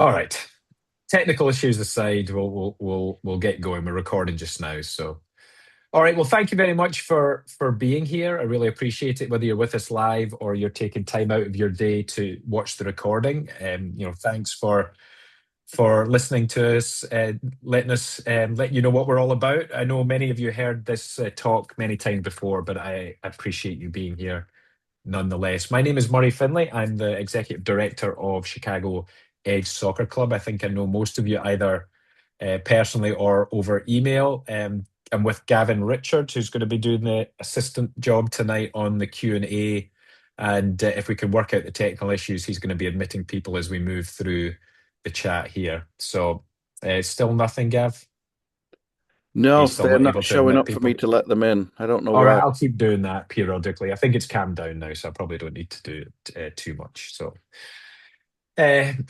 All right. Technical issues aside, we'll get going. We're recording just now, so all right. Well, thank you very much for being here. I really appreciate it. Whether you're with us live or you're taking time out of your day to watch the recording, thanks for listening to us, letting us let you know what we're all about. I know many of you heard this talk many times before, but I appreciate you being here nonetheless. My name is Murray Finlay. I'm the executive director of Chicago Edge Soccer Club. I think I know most of you either personally or over email. I'm with Gavin Richards, who's going to be doing the assistant job tonight on the Q&A. And if we can work out the technical issues, he's going to be admitting people as we move through the chat here. So still nothing, Gav? Are you No, still they're not not able to showing admit up for me people? to let them in. I don't know All right, why. I'll keep doing that periodically. I think it's calmed down now, so I probably don't need to do it too much. So,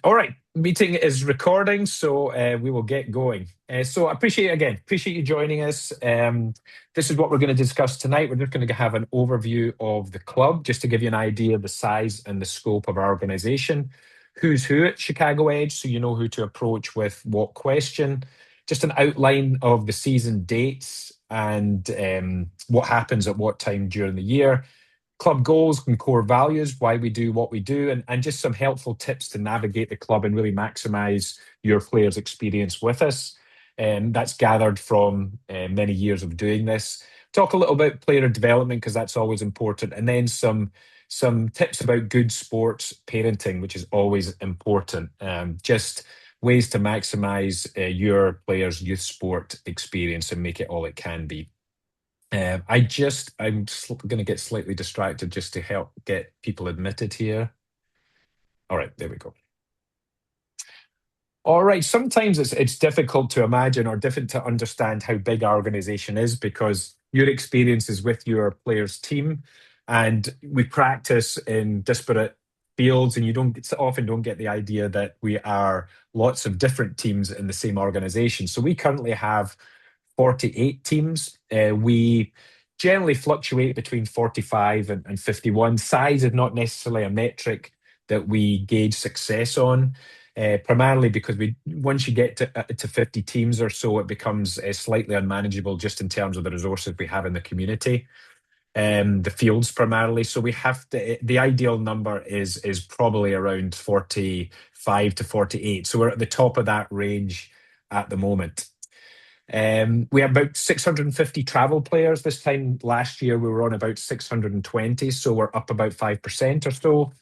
all right, meeting is recording, so we will get going. So, I appreciate you joining us. This is what we're going to discuss tonight. We're just going to have an overview of the club, just to give you an idea of the size and the scope of our organization, who's who at Chicago Edge, so you know who to approach with what question, just an outline of the season dates and what happens at what time during the year, club goals and core values, why we do what we do, and just some helpful tips to navigate the club and really maximize your players' experience with us. That's gathered from many years of doing this. Talk a little about player development because that's always important, and then some tips about good sports parenting, which is always important. Just ways to maximize your players' youth sport experience and make it all it can be. I'm going to get slightly distracted just to help get people admitted here. All right, there we go. All right, sometimes it's difficult to imagine or difficult to understand how big our organization is because your experience is with your players' team, and we practice in disparate fields, and you often don't get the idea that we are lots of different teams in the same organization. So we currently have 48 teams. We generally fluctuate between 45 and 51. Size is not necessarily a metric that we gauge success on, primarily because once you get to 50 teams or so, it becomes slightly unmanageable just in terms of the resources we have in the community. The fields primarily. So we have the ideal number is probably around 45 to 48. So we're at the top of that range at the moment. We have about 650 travel players. This time last year, we were on about 620, so we're up about 5% or so.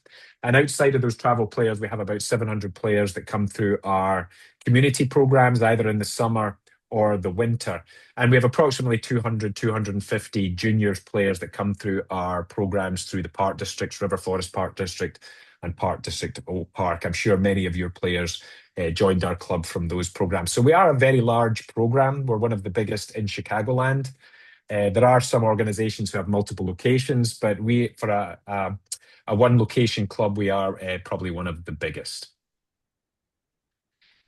And outside of those travel players, we have about 700 players that come through our community programs, either in the summer or the winter. And we have approximately 200, 250 juniors players that come through our programs through the Park Districts, River Forest Park District, and Park District Oak Park. I'm sure many of your players joined our club from those programs. So we are a very large program. We're one of the biggest in Chicagoland. There are some organizations who have multiple locations, but for a one location club, we are probably one of the biggest.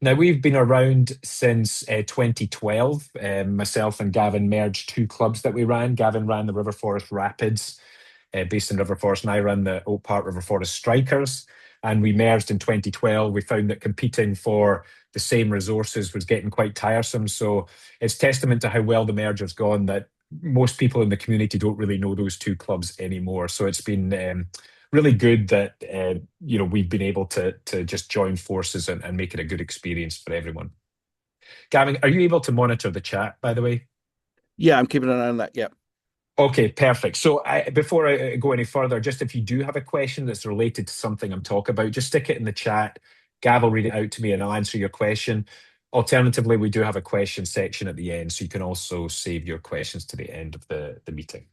Now, we've been around since 2012. Myself and Gavin merged two clubs that we ran. Gavin ran the River Forest Rapids, based in River Forest, and I ran the Oak Park River Forest Strikers. And we merged in 2012. We found that competing for the same resources was getting quite tiresome. So it's testament to how well the merger's gone that most people in the community don't really know those two clubs anymore. So it's been really good that we've been able to just join forces and make it a good experience for everyone. Gavin, are you able to monitor the chat, by the way? Yeah, I'm keeping an eye on that. Yeah. Okay, perfect. So before I go any further, just if you do have a question that's related to something I'm talking about, just stick it in the chat. Gav will read it out to me and I'll answer your question. Alternatively, we do have a question section at the end, so you can also save your questions to the end of the meeting.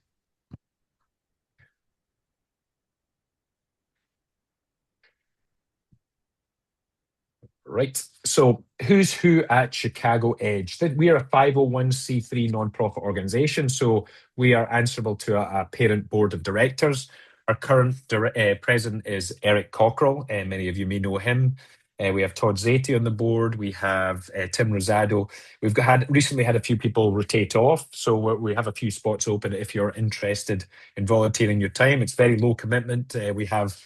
Right. So who's who at Chicago Edge? We are a 501c3 nonprofit organization. So we are answerable to a parent board of directors. Our current president is Eric Cockrell, and many of you may know him. We have Todd Zati on the board. We have Tim Rosado. We've recently had a few people rotate off, so we have a few spots open if you're interested in volunteering your time. It's very low commitment. We have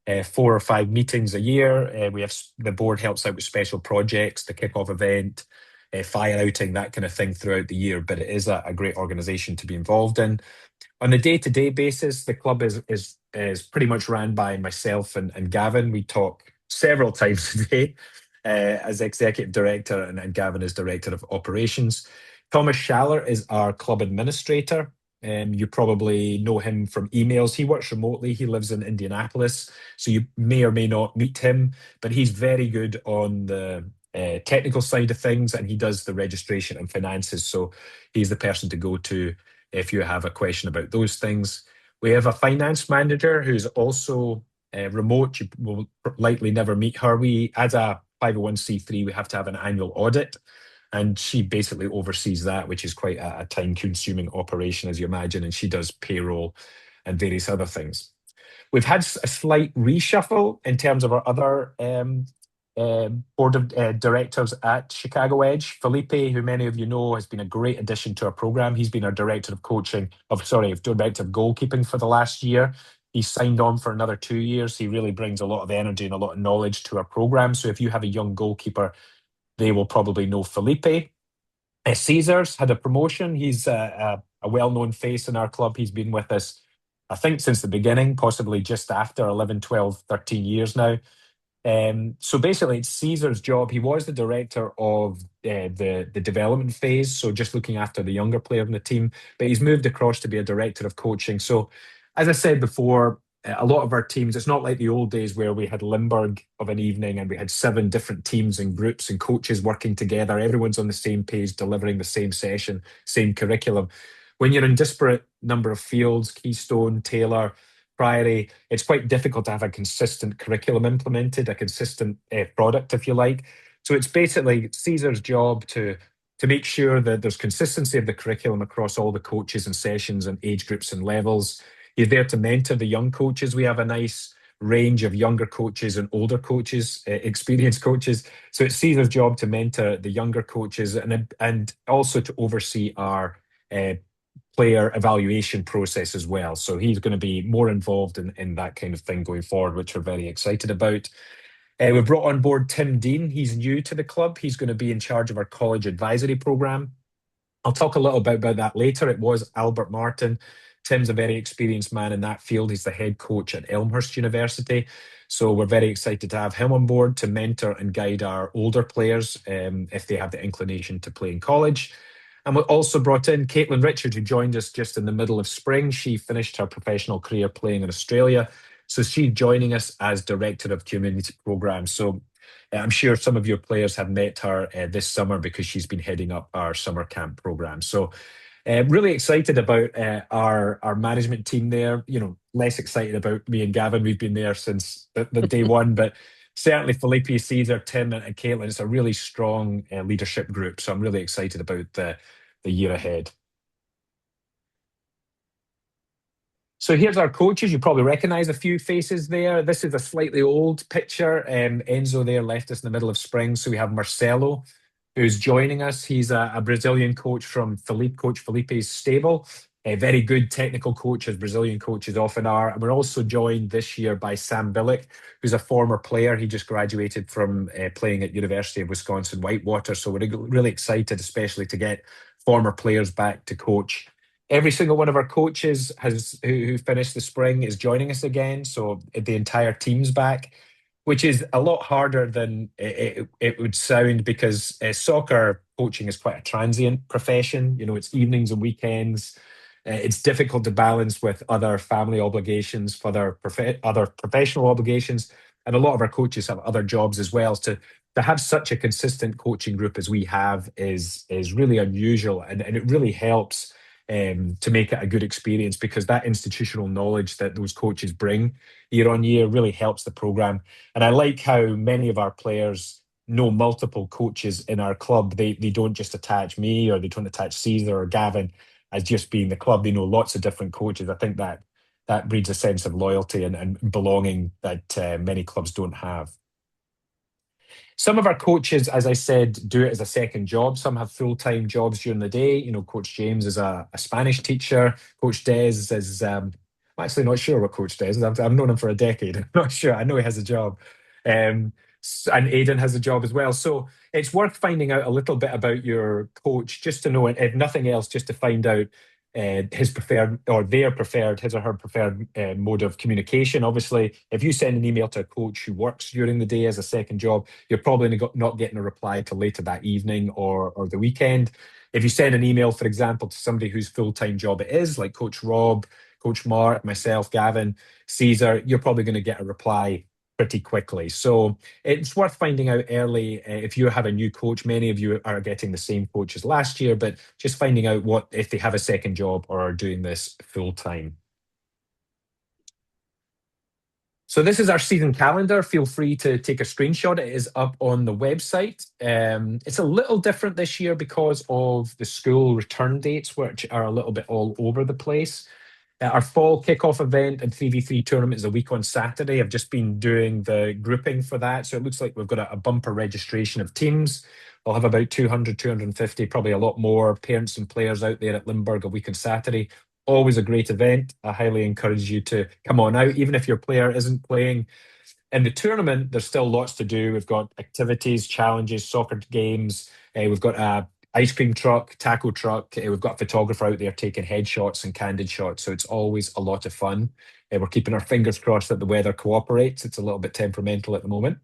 4 or 5 meetings a year. The board helps out with special projects, the kickoff event, fire outing, that kind of thing throughout the year. But it is a great organisation to be involved in. On a day-to-day basis, the club is pretty much ran by myself and Gavin. We talk several times a day as executive director and Gavin is director of operations. Thomas Schaller is our club administrator. You probably know him from emails. He works remotely. He lives in Indianapolis, so you may or may not meet him, but he's very good on the technical side of things, and he does the registration and finances. So he's the person to go to if you have a question about those things. We have a finance manager who's also remote. You will likely never meet her. As a 501c3, we have to have an annual audit, and she basically oversees that, which is quite a time-consuming operation, as you imagine, and she does payroll and various other things. We've had a slight reshuffle in terms of our other board of directors at Chicago Edge. Felipe, who many of you know, has been a great addition to our program. He's been our director of director of goalkeeping for the last year. He's signed on for another 2 years. He really brings a lot of energy and a lot of knowledge to our program. So if you have a young goalkeeper, they will probably know Felipe. Caesar's had a promotion. He's a well-known face in our club. He's been with us, I think, since the beginning, possibly just after 11, 12, 13 years now. So basically, it's Caesar's job. He was the director of the development phase, so just looking after the younger player in the team, but he's moved across to be a director of coaching. So as I said before, a lot of our teams, it's not like the old days where we had Limburg of an evening and we had 7 different teams and groups and coaches working together. Everyone's on the same page, delivering the same session, same curriculum. When you're in disparate number of fields, Keystone, Taylor, Priory, it's quite difficult to have a consistent curriculum implemented, a consistent product, if you like. So it's basically Caesar's job to make sure that there's consistency of the curriculum across all the coaches and sessions and age groups and levels. He's there to mentor the young coaches. We have a nice range of younger coaches and older coaches, experienced coaches. So it's Caesar's job to mentor the younger coaches and also to oversee our player evaluation process as well. So he's going to be more involved in that kind of thing going forward, which we're very excited about. We've brought on board Tim Dean. He's new to the club. He's going to be in charge of our college advisory program. I'll talk a little bit about that later. It was Albert Martin. Tim's a very experienced man in that field. He's the head coach at Elmhurst University. So we're very excited to have him on board to mentor and guide our older players if they have the inclination to play in college. And we also brought in Caitlin Richard, who joined us just in the middle of spring. She finished her professional career playing in Australia. So she's joining us as Director of Community Programs. So I'm sure some of your players have met her this summer because she's been heading up our summer camp program. So really excited about our management team there. You know, less excited about me and Gavin. We've been there since the day one, but certainly Felipe, Caesar, Tim, and Caitlin. It's a really strong leadership group. So I'm really excited about the year ahead. So here's our coaches. You probably recognize a few faces there. This is a slightly old picture. Enzo there left us in the middle of spring. So we have Marcelo, who's joining us. He's a Brazilian coach from Coach Felipe's stable. A very good technical coach, as Brazilian coaches often are. And we're also joined this year by Sam Billick, who's a former player. He just graduated from playing at University of Wisconsin-Whitewater. So we're really excited, especially to get former players back to coach. Every single one of our coaches who finished the spring is joining us again. So the entire team's back, which is a lot harder than it would sound because soccer coaching is quite a transient profession. You know, it's evenings and weekends. It's difficult to balance with other family obligations, other professional obligations. And a lot of our coaches have other jobs as well. To have such a consistent coaching group as we have is really unusual. And it really helps to make it a good experience because that institutional knowledge that those coaches bring year on year really helps the program. And I like how many of our players know multiple coaches in our club. They don't just attach me or they don't attach Caesar or Gavin as just being the club. They know lots of different coaches. I think that breeds a sense of loyalty and belonging that many clubs don't have. Some of our coaches, as I said, do it as a second job. Some have full-time jobs during the day. You know, Coach James is a Spanish teacher. Coach Des is I'm actually not sure what Coach does. I've known him for a decade. I'm not sure. I know he has a job. And Aidan has a job as well. So it's worth finding out a little bit about your coach just to know, if nothing else, just to find out his preferred or their preferred, his or her preferred mode of communication. Obviously, if you send an email to a coach who works during the day as a second job, you're probably not getting a reply till later that evening or the weekend. If you send an email, for example, to somebody whose full-time job it is, like Coach Rob, Coach Mark, myself, Gavin, Caesar, you're probably going to get a reply pretty quickly. So it's worth finding out early if you have a new coach. Many of you are getting the same coach as last year, but just finding out what if they have a second job or are doing this full time. So this is our season calendar. Feel free to take a screenshot. It is up on the website. It's a little different this year because of the school return dates, which are a little bit all over the place. Our fall kickoff event and 3v3 tournament is a week on Saturday. I've just been doing the grouping for that. So it looks like we've got a bumper registration of teams. I'll have about 200, 250, probably a lot more parents and players out there at Limburg a week on Saturday. Always a great event. I highly encourage you to come on out, even if your player isn't playing in the tournament. There's still lots to do. We've got activities, challenges, soccer games. We've got a ice cream truck, taco truck. We've got a photographer out there taking headshots and candid shots. So it's always a lot of fun. We're keeping our fingers crossed that the weather cooperates. It's a little bit temperamental at the moment.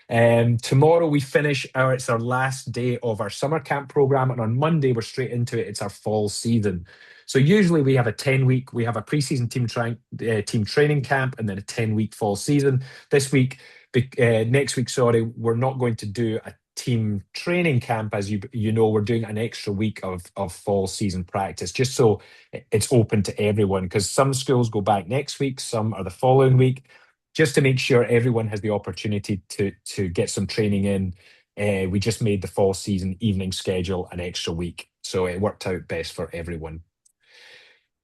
Tomorrow we finish it's our last day of our summer camp program, and on Monday we're straight into it. It's our fall season. So usually we have a 10-week, we have a preseason team training camp and then a 10-week fall season. Next week, sorry, we're not going to do a team training camp. As you know, we're doing an extra week of fall season practice, just so it's open to everyone, because some schools go back next week, some are the following week, just to make sure everyone has the opportunity to get some training in. We just made the fall season evening schedule an extra week, so it worked out best for everyone.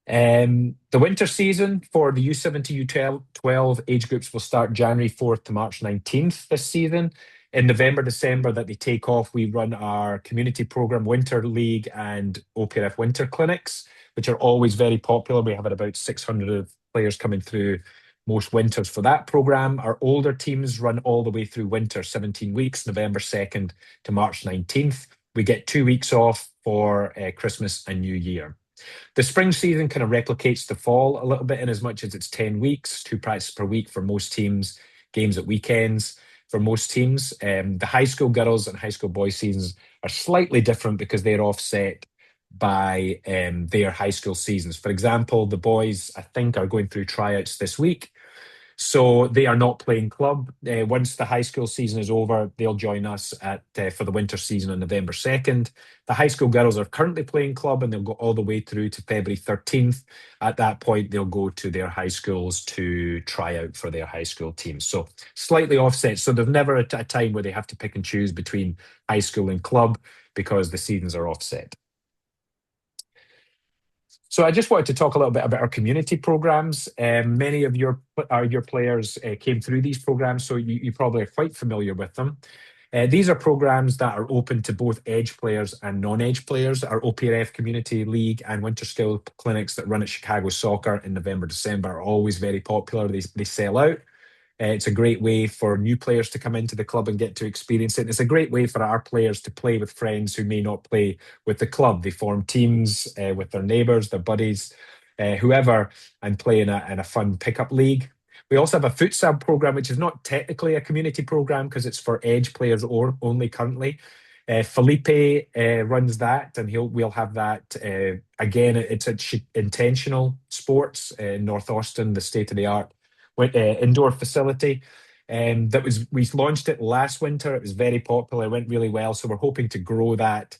The winter season for the U17, U12 age groups will start January 4th to March 19th this season. In November, December that they take off, we run our community program, Winter League and OPRF Winter Clinics, which are always very popular. We have about 600 players coming through most winters for that program. Our older teams run all the way through winter, 17 weeks, November 2nd to March 19th. We get 2 weeks off for Christmas and New Year. The spring season kind of replicates the fall a little bit in as much as it's 10 weeks, 2 practices per week for most teams, games at weekends for most teams. The high school girls and high school boys seasons are slightly different because they're offset by their high school seasons. For example, the boys, I think, are going through tryouts this week. So they are not playing club. Once the high school season is over, they'll join us for the winter season on November 2nd. The high school girls are currently playing club and they'll go all the way through to February 13th. At that point, they'll go to their high schools to try out for their high school teams. So slightly offset. So there's never a time where they have to pick and choose between high school and club because the seasons are offset. So I just wanted to talk a little bit about our community programs. Many of your players came through these programs, so you probably are quite familiar with them. These are programs that are open to both Edge players and non-Edge players. Our OPRF Community League and Winter Skill Clinics that run at Chicago Soccer in November, December are always very popular. They sell out. It's a great way for new players to come into the club and get to experience it. It's a great way for our players to play with friends who may not play with the club. They form teams with their neighbours, their buddies, whoever, and play in a fun pickup league. We also have a futsal program, which is not technically a community program because it's for Edge players only currently. Felipe runs that, and we'll have that again. It's at Intentional Sports in North Austin, the state-of-the-art indoor facility. We launched it last winter. It was very popular. It went really well. So we're hoping to grow that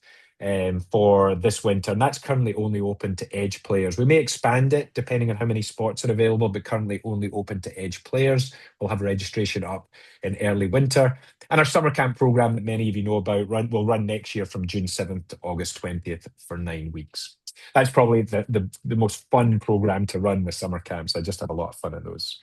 for this winter. And that's currently only open to Edge players. We may expand it depending on how many spots are available, but currently only open to Edge players. We'll have registration up in early winter. And our summer camp program that many of you know about will run next year from June 7th to August 20th for 9 weeks. That's probably the most fun program to run, the summer camps. I just have a lot of fun at those.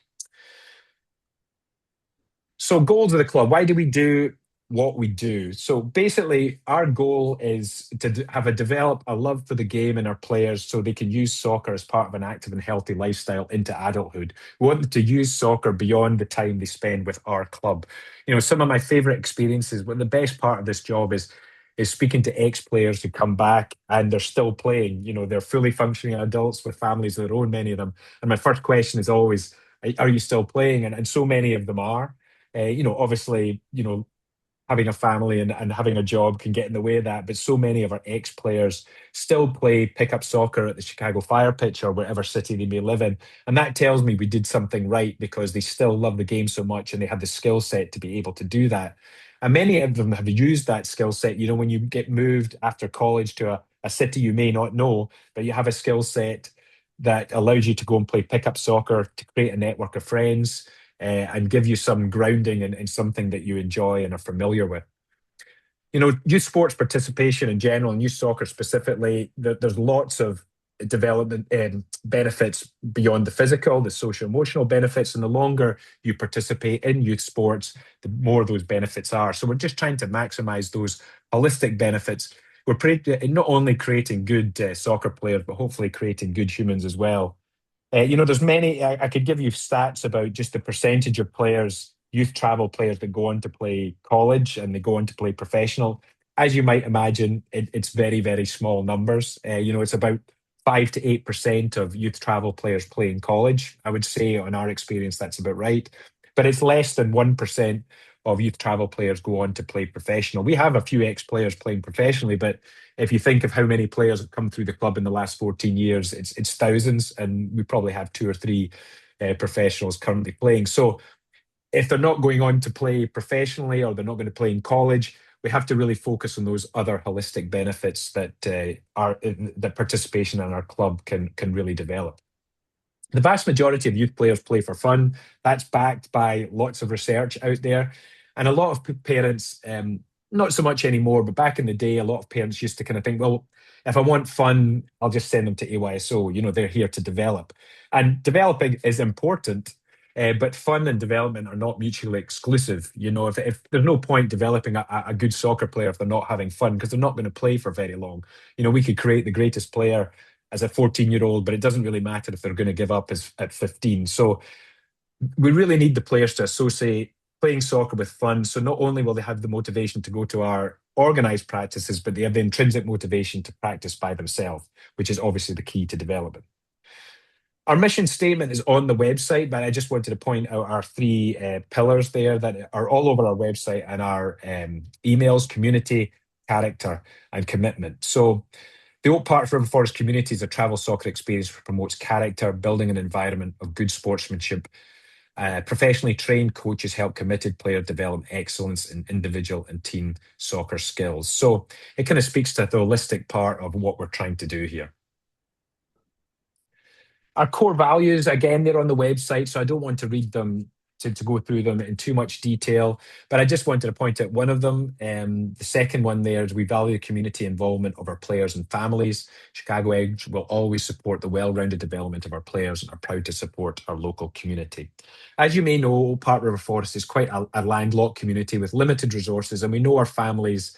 So goals of the club. Why do we do what we do. So basically, our goal is to have develop a love for the game in our players so they can use soccer as part of an active and healthy lifestyle into adulthood. We want them to use soccer beyond the time they spend with our club. Some of my favorite experiences, but the best part of this job is speaking to ex-players who come back and they're still playing. They're fully functioning adults with families of their own, many of them. And my first question is always, are you still playing? And so many of them are. Obviously, having a family and having a job can get in the way of that. But so many of our ex-players still play pickup soccer at the Chicago Fire pitch or whatever city they may live in. And that tells me we did something right because they still love the game so much and they have the skill set to be able to do that. And many of them have used that skill set. When you get moved after college to a city you may not know, but you have a skill set that allows you to go and play pickup soccer to create a network of friends and give you some grounding in something that you enjoy and are familiar with. Youth sports participation in general and youth soccer specifically, there's lots of development benefits beyond the physical, the social emotional benefits. And the longer you participate in youth sports, the more those benefits are. So we're just trying to maximize those holistic benefits. Not only creating good soccer players, but hopefully creating good humans as well. There's many, I could give you stats about just the percentage of players, youth travel players that go on to play college and they go on to play professional. As you might imagine, it's very, very small numbers. It's about 5 to 8% of youth travel players play in college. I would say, on our experience, that's about right. But it's less than 1% of youth travel players go on to play professional. We have a few ex-players playing professionally, but if you think of how many players have come through the club in the last 14 years, it's thousands, and we probably have two or three professionals currently playing. So if they're not going on to play professionally or they're not going to play in college, we have to really focus on those other holistic benefits that that participation in our club can really develop. The vast majority of youth players play for fun. That's backed by lots of research out there. And a lot of parents, not so much anymore, but back in the day, a lot of parents used to kind of think, well, if I want fun, I'll just send them to AYSO. They're here to develop. And developing is important, but fun and development are not mutually exclusive. If there's no point developing a good soccer player if they're not having fun, because they're not going to play for very long. We could create the greatest player as a 14-year-old, but it doesn't really matter if they're going to give up at 15. So we really need the players to associate playing soccer with fun. So not only will they have the motivation to go to our organized practices, but they have the intrinsic motivation to practice by themselves, which is obviously the key to development. Our mission statement is on the website, but I just wanted to point out our three pillars there that are all over our website and our emails: community, character, and commitment. So the Oak Park River Forest community is a travel soccer experience that promotes character, building an environment of good sportsmanship. Professionally trained coaches help committed players develop excellence in individual and team soccer skills. So it kind of speaks to the holistic part of what we're trying to do here. Our core values, again, they're on the website, so I don't want to read them to go through them in too much detail, but I just wanted to point out one of them. The second one there is we value the community involvement of our players and families. Chicago Edge will always support the well-rounded development of our players and are proud to support our local community. As you may know, Oak Park River Forest is quite a landlocked community with limited resources, and we know our families,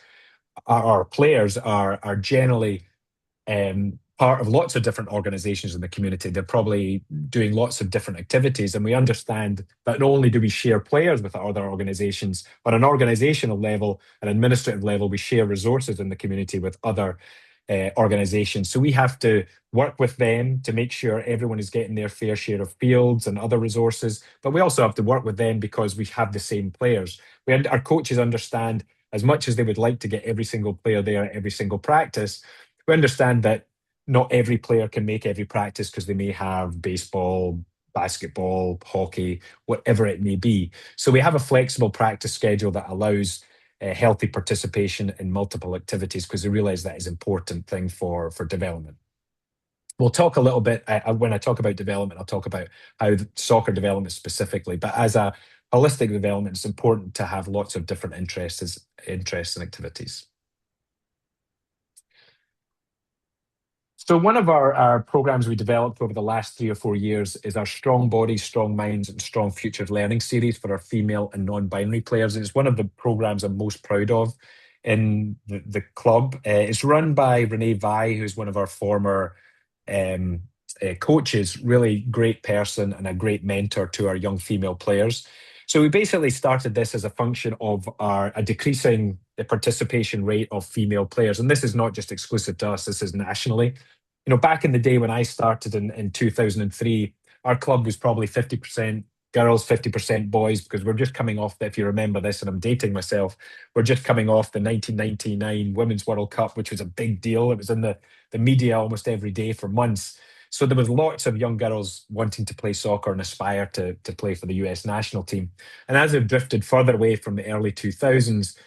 our players are generally part of lots of different organizations in the community. They're probably doing lots of different activities. And we understand that not only do we share players with other organizations, but on an organizational level, an administrative level, we share resources in the community with other organizations. So we have to work with them to make sure everyone is getting their fair share of fields and other resources. But we also have to work with them because we have the same players. Our coaches understand, as much as they would like to get every single player there at every single practice, we understand that not every player can make every practice because they may have baseball, basketball, hockey, whatever it may be. So we have a flexible practice schedule that allows healthy participation in multiple activities because we realize that is an important thing for development. We'll talk a little bit, when I talk about development, I'll talk about how soccer development specifically, but as a holistic development, it's important to have lots of different interests and activities. So one of our programs we developed over the last 3 or 4 years is our Strong Bodies, Strong Minds and Strong Futures Learning series for our female and non-binary players. And it's one of the programs I'm most proud of in the club. It's run by Renee Vi, who's one of our former um, coaches, really great person and a great mentor to our young female players. So we basically started this as a function of a decreasing the participation rate of female players. And this is not just exclusive to us, this is nationally. Back in the day when I started in 2003, our club was probably 50% girls, 50% boys, because we're just coming off, if you remember this, and I'm dating myself, we're just coming off the 1999 Women's World Cup, which was a big deal. It was in the media almost every day for months. So there was lots of young girls wanting to play soccer and aspire to play for the US national team. And as we've drifted further away from the early 2000s,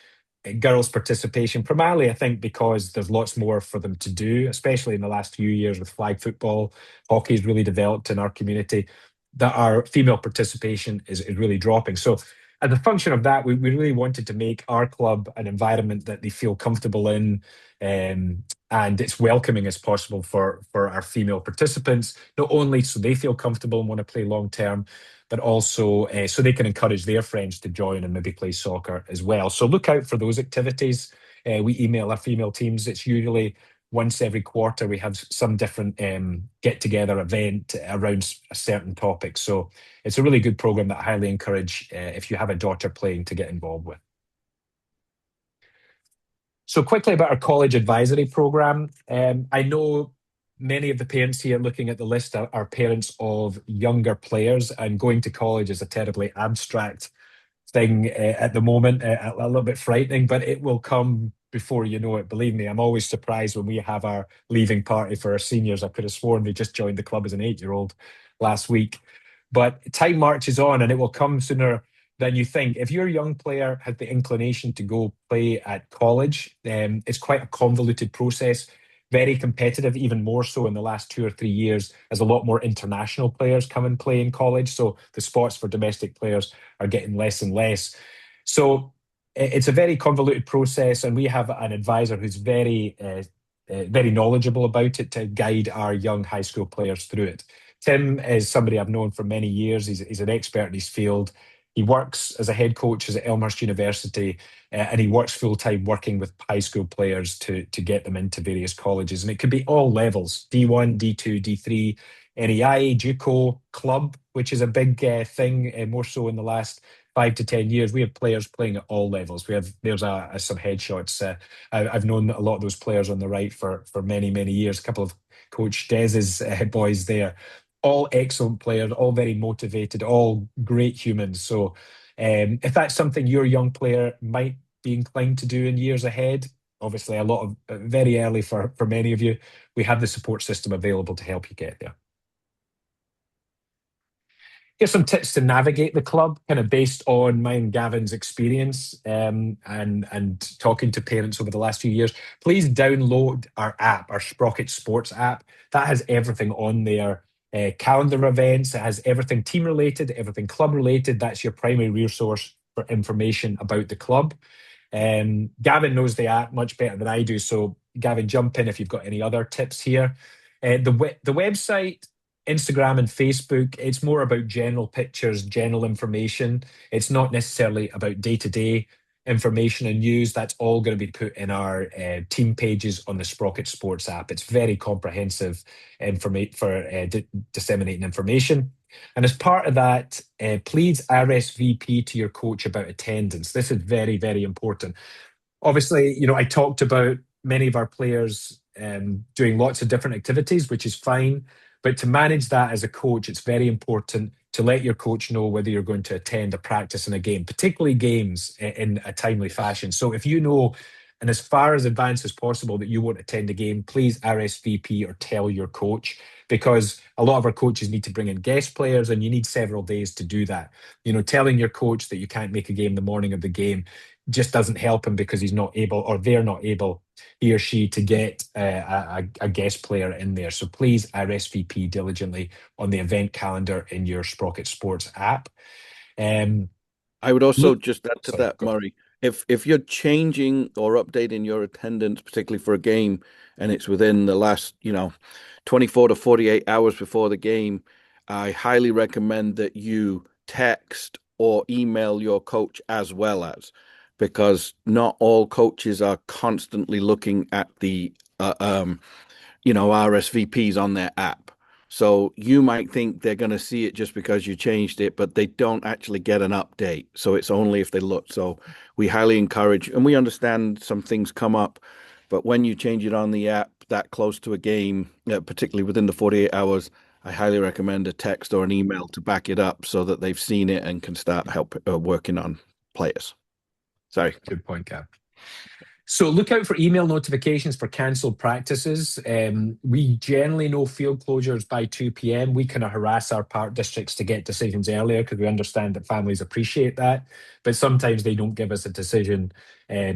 girls' participation, primarily, I think, because there's lots more for them to do, especially in the last few years with flag football. Hockey's really developed in our community, that our female participation is really dropping. So, as a function of that, we really wanted to make our club an environment that they feel comfortable in, and it's welcoming as possible for our female participants, not only so they feel comfortable and want to play long term, but also so they can encourage their friends to join and maybe play soccer as well. So look out for those activities. We email our female teams. It's usually once every quarter we have some different get together event around a certain topic. So it's a really good program that I highly encourage if you have a daughter playing to get involved with. So quickly about our college advisory program. I know many of the parents here looking at the list are parents of younger players, and going to college is a terribly abstract thing at the moment, a little bit frightening, but it will come before you know it. Believe me, I'm always surprised when we have our leaving party for our seniors. I could have sworn they just joined the club as an 8-year-old last week. But time marches on and it will come sooner than you think. If your young player has the inclination to go play at college, it's quite a convoluted process, very competitive, even more so in the last 2 or 3 years, as a lot more international players come and play in college. So the spots for domestic players are getting less and less. So it's a very convoluted process, and we have an advisor who's very knowledgeable about it to guide our young high school players through it. Tim is somebody I've known for many years. He's an expert in his field. He works as a head coach at Elmhurst University, and he works full time working with high school players to get them into various colleges. And it could be all levels: D1, D2, D3, NEI, JUCO, club, which is a big thing, more so in the last 5 to 10 years. We have players playing at all levels. There's some headshots. I've known a lot of those players on the right for many years. A couple of Coach Dez's boys there, all excellent players, all very motivated, all great humans. So if that's something your young player might be inclined to do in years ahead, obviously a lot of very early for many of you, we have the support system available to help you get there. Here's some tips to navigate the club, kind of based on mine and Gavin's experience and talking to parents over the last few years. Please download our app, our Sprocket Sports app. That has everything on there. Calendar events, it has everything team related, everything club related. That's your primary resource for information about the club. Gavin knows the app much better than I do. So Gavin, jump in if you've got any other tips here. The website, Instagram and Facebook, it's more about general pictures, general information. It's not necessarily about day-to-day information and news. That's all going to be put in our team pages on the Sprocket Sports app. It's very comprehensive for disseminating information. And as part of that, please RSVP to your coach about attendance. This is very important. Obviously, I talked about many of our players doing lots of different activities, which is fine. But to manage that as a coach, it's very important to let your coach know whether you're going to attend a practice and a game, particularly games, in a timely fashion. So if you know, and as far as advanced as possible, that you won't attend a game, please RSVP or tell your coach, because a lot of our coaches need to bring in guest players and you need several days to do that. Telling your coach that you can't make a game the morning of the game just doesn't help him, because he's not able, or they're not able, he or she, to get a guest player in there. So please RSVP diligently on the event calendar in your Sprocket Sports app. I would also just add to that, Murray. If you're changing or updating your attendance, particularly for a game, and it's within the last, 24 to 48 hours before the game, I highly recommend that you text or email your coach as well as, because not all coaches are constantly looking at the RSVPs on their app. So you might think they're going to see it just because you changed it, but they don't actually get an update. So it's only if they look. So we highly encourage, and we understand some things come up, but when you change it on the app that close to a game, particularly within the 48 hours, I highly recommend a text or an email to back it up so that they've seen it and can start working on players. Sorry. Good point, Gav. So look out for email notifications for cancelled practices. We generally know field closures by 2 p.m. We kind of harass our park districts to get decisions earlier because we understand that families appreciate that. But sometimes they don't give us a decision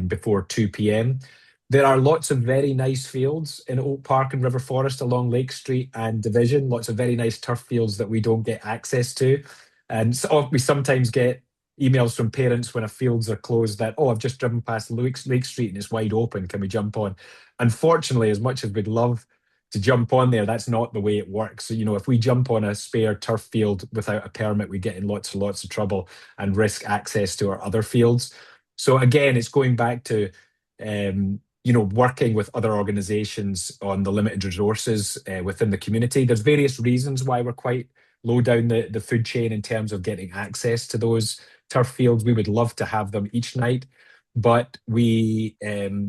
before 2 p.m. There are lots of very nice fields in Oak Park and River Forest along Lake Street and Division, lots of very nice turf fields that we don't get access to. And so we sometimes get emails from parents when a fields are closed that, oh, I've just driven past Lake Street and it's wide open. Can we jump on? Unfortunately, as much as we'd love to jump on there, that's not the way it works. So, if we jump on a spare turf field without a permit, we get in lots and lots of trouble and risk access to our other fields. So again, it's going back to, working with other organizations on the limited resources within the community. There's various reasons why we're quite low down the food chain in terms of getting access to those turf fields. We would love to have them each night, but the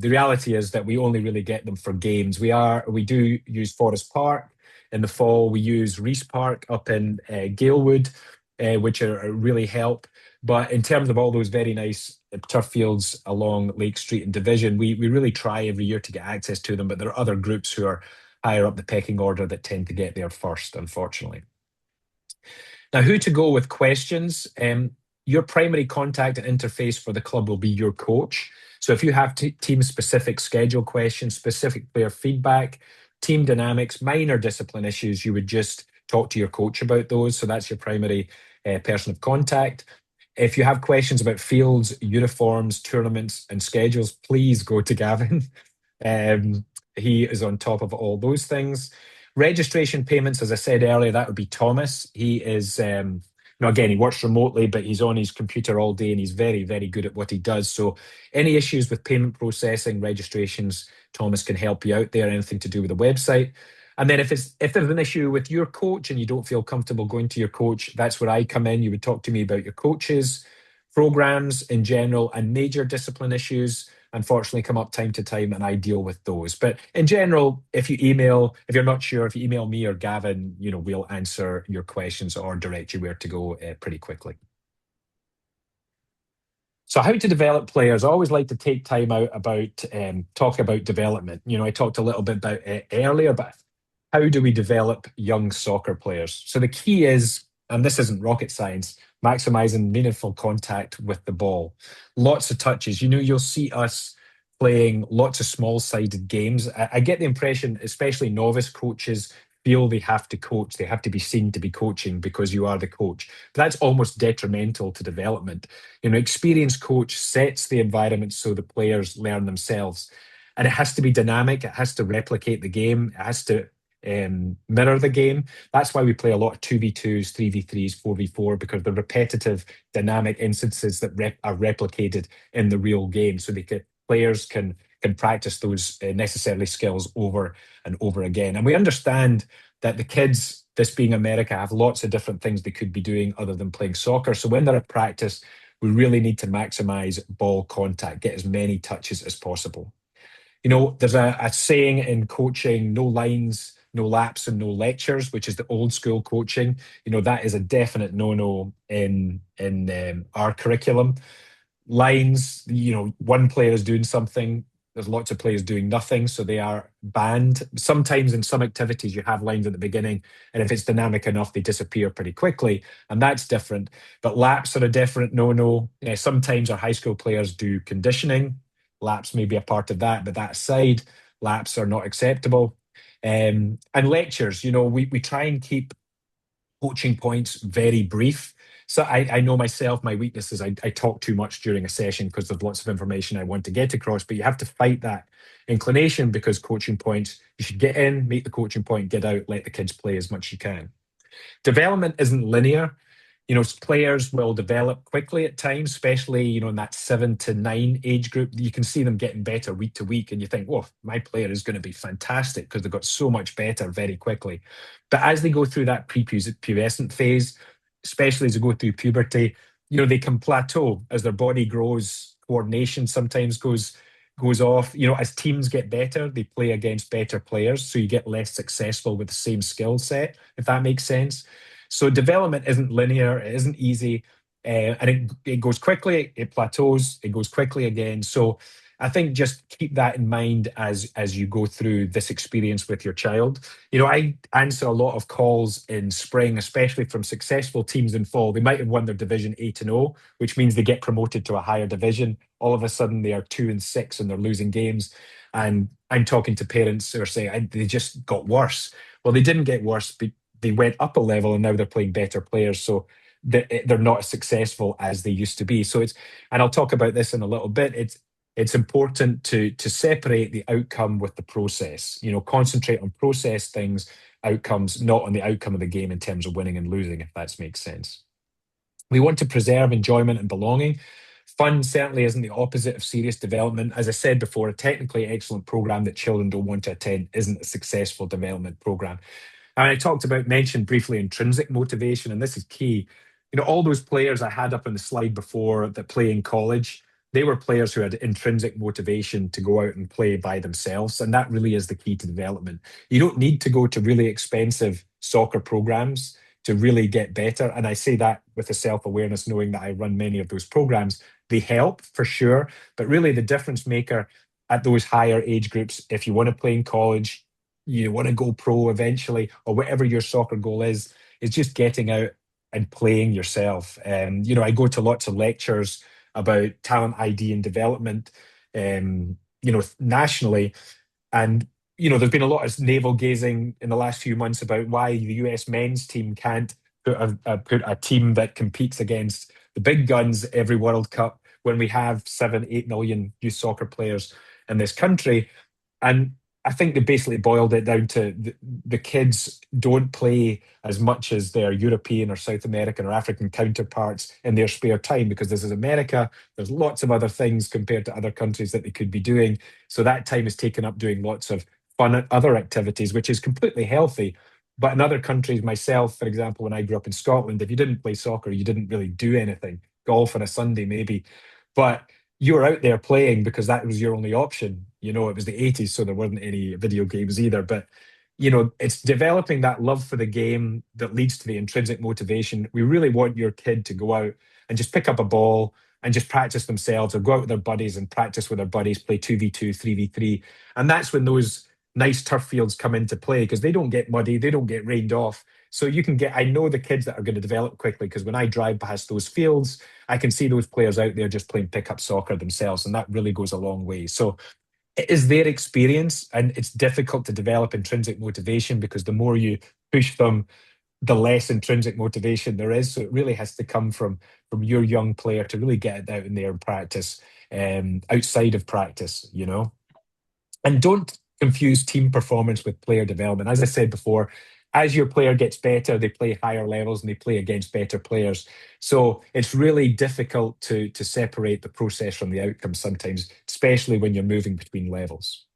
reality is that we only really get them for games. We do use Forest Park in the fall. We use Reese Park up in Galewood, which really help. But in terms of all those very nice turf fields along Lake Street and Division, we really try every year to get access to them. But there are other groups who are higher up the pecking order that tend to get there first, unfortunately. Now, who to go with questions? Your primary contact and interface for the club will be your coach. So if you have team-specific schedule questions, specific player feedback, team dynamics, minor discipline issues, you would just talk to your coach about those. So that's your primary person of contact. If you have questions about fields, uniforms, tournaments, and schedules, please go to Gavin. He is on top of all those things. Registration payments, as I said earlier, that would be Thomas. He is, again, he works remotely, but he's on his computer all day and he's very, very good at what he does. So any issues with payment processing, registrations, Thomas can help you out there, anything to do with the website. And then if there's an issue with your coach and you don't feel comfortable going to your coach, that's where I come in. You would talk to me about your coaches, programs in general, and major discipline issues. Unfortunately, come up time to time, and I deal with those. But in general, if you're not sure, if you email me or Gavin, we'll answer your questions or direct you where to go pretty quickly. So how to develop players? I always like to take time out about talk about development. I talked a little bit about it earlier, but how do we develop young soccer players? So the key is, and this isn't rocket science, maximizing meaningful contact with the ball. Lots of touches. You'll see us playing lots of small-sided games. I get the impression, especially novice coaches, feel they have to coach. They have to be seen to be coaching because you are the coach. But that's almost detrimental to development. Experienced coach sets the environment so the players learn themselves. And it has to be dynamic. It has to replicate the game. It has to mirror the game. That's why we play a lot of 2v2s, 3v3s, 4v4, because they're repetitive, dynamic instances that are replicated in the real game. So players can practice those necessary skills over and over again. And we understand that the kids, this being America, have lots of different things they could be doing other than playing soccer. So when they're at practice, we really need to maximize ball contact, get as many touches as possible. There's a saying in coaching: no lines, no laps, and no lectures, which is the old school coaching. That is a definite no-no in our curriculum. Lines, one player is doing something, there's lots of players doing nothing, so they are banned. Sometimes in some activities you have lines at the beginning, and if it's dynamic enough, they disappear pretty quickly, and that's different. But laps are a different no-no. Sometimes our high school players do conditioning. Laps may be a part of that, but that aside, laps are not acceptable. And lectures, we try and keep coaching points very brief. So I know myself, my weakness is I talk too much during a session because there's lots of information I want to get across, but you have to fight that inclination because coaching points, you should get in, make the coaching point, get out, let the kids play as much as you can. Development isn't linear. Players will develop quickly at times, especially, in that 7 to 9 age group. You can see them getting better week to week, and you think, "Whoa, my player is going to be fantastic," because they've got so much better very quickly. But as they go through that prepubescent phase, especially as they go through puberty, they can plateau as their body grows. Coordination sometimes goes off. As teams get better, they play against better players, so you get less successful with the same skill set, if that makes sense. So development isn't linear, it isn't easy, and it goes quickly, it plateaus, it goes quickly again. So I think just keep that in mind as you go through this experience with your child. I answer a lot of calls in spring, especially from successful teams in fall. They might have won their division 8-0, which means they get promoted to a higher division. All of a sudden, they are 2-6 and they're losing games. And I'm talking to parents who are saying they just got worse. Well, they didn't get worse. They went up a level and now they're playing better players. So they're not as successful as they used to be. And I'll talk about this in a little bit. It's important to separate the outcome with the process. Concentrate on process things, outcomes, not on the outcome of the game in terms of winning and losing, if that makes sense. We want to preserve enjoyment and belonging. Fun certainly isn't the opposite of serious development. As I said before, a technically excellent program that children don't want to attend isn't a successful development program. And mentioned briefly intrinsic motivation, and this is key. All those players I had up on the slide before that play in college, they were players who had intrinsic motivation to go out and play by themselves. And that really is the key to development. You don't need to go to really expensive soccer programs to really get better. And I say that with a self-awareness, knowing that I run many of those programs. They help for sure, but really the difference maker at those higher age groups, if you want to play in college, you want to go pro eventually, or whatever your soccer goal is just getting out and playing yourself. I go to lots of lectures about talent ID and development, nationally. And, there's been a lot of navel gazing in the last few months about why the US men's team can't put a team that competes against the big guns every World Cup when we have 7, 8 million youth soccer players in this country. And I think they basically boiled it down to the kids don't play as much as their European or South American or African counterparts in their spare time, because this is America. There's lots of other things compared to other countries that they could be doing. So that time is taken up doing lots of fun other activities, which is completely healthy. But in other countries, myself, for example, when I grew up in Scotland, if you didn't play soccer, you didn't really do anything. Golf on a Sunday, maybe. But you were out there playing because that was your only option. It was the 80s, so there weren't any video games either. But, it's developing that love for the game that leads to the intrinsic motivation. We really want your kid to go out and just pick up a ball and just practice themselves, or go out with their buddies and practice with their buddies, play 2v2, 3v3. And that's when those nice turf fields come into play, because they don't get muddy, they don't get rained off. So I know the kids that are going to develop quickly, because when I drive past those fields, I can see those players out there just playing pickup soccer themselves, and that really goes a long way. So it is their experience, and it's difficult to develop intrinsic motivation because the more you push them, the less intrinsic motivation there is. So it really has to come from your young player to really get it out in there and practice, outside of practice, And don't confuse team performance with player development. As I said before, as your player gets better, they play higher levels and they play against better players. So it's really difficult to separate the process from the outcome sometimes, especially when you're moving between levels.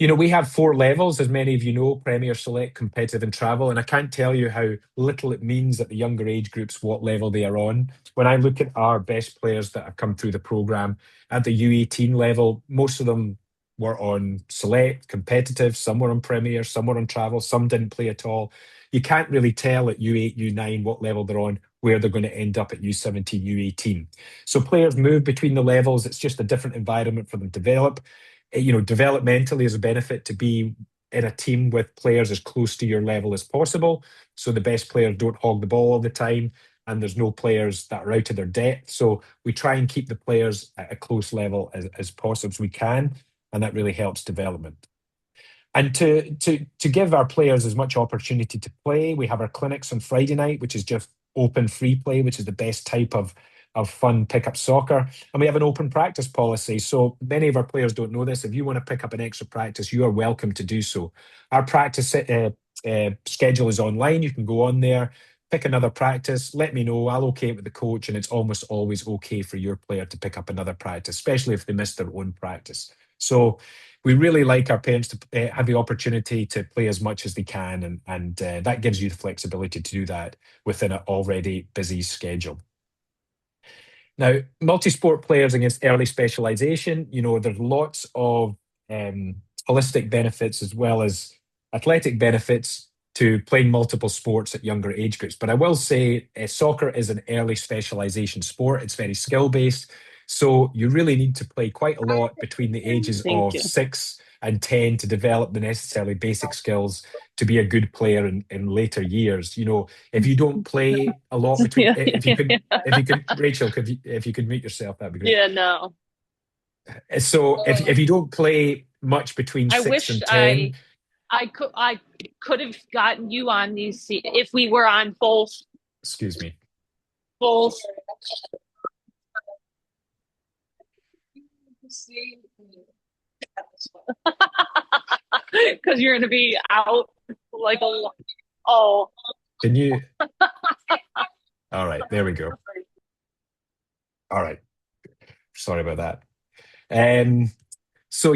We have 4 levels, as many of you know: Premier, Select, Competitive, and Travel. And I can't tell you how little it means at the younger age groups what level they are on. When I look at our best players that have come through the program at the U18 level, most of them were on Select, Competitive, some were on Premier, some were on Travel, some didn't play at all. You can't really tell at U8, U9 what level they're on, where they're going to end up at U17, U18. So players move between the levels. It's just a different environment for them to develop. Developmentally, is a benefit to be in a team with players as close to your level as possible. So the best players don't hog the ball all the time, and there's no players that are out of their depth. So we try and keep the players at a close level as possible as we can, and that really helps development. And to give our players as much opportunity to play, we have our clinics on Friday night, which is just open free play, which is the best type of fun pickup soccer. And we have an open practice policy. So many of our players don't know this. If you want to pick up an extra practice, you are welcome to do so. Our practice schedule is online. You can go on there, pick another practice, let me know. I'll okay it with the coach, and it's almost always okay for your player to pick up another practice, especially if they missed their own practice. So we really like our parents to have the opportunity to play as much as they can, and that gives you the flexibility to do that within an already busy schedule. Now, multi-sport players against early specialization, there's lots of holistic benefits as well as athletic benefits to playing multiple sports at younger age groups. But I will say soccer is an early specialization sport. It's very skill-based. So you really need to play quite a lot between the ages Thank of you. 6 and 10 to develop the necessarily basic skills to be a good player in later years. If you don't play a lot between, Yeah. if you could, Rachel, if you could mute yourself, that'd be great. Yeah, no. So if you don't play much between I 6 wish and 10, I could have gotten you on these if we were on excuse me. full. Because you're going to be out like a. Oh. Can you? All right, there we go. All right. Sorry about that. So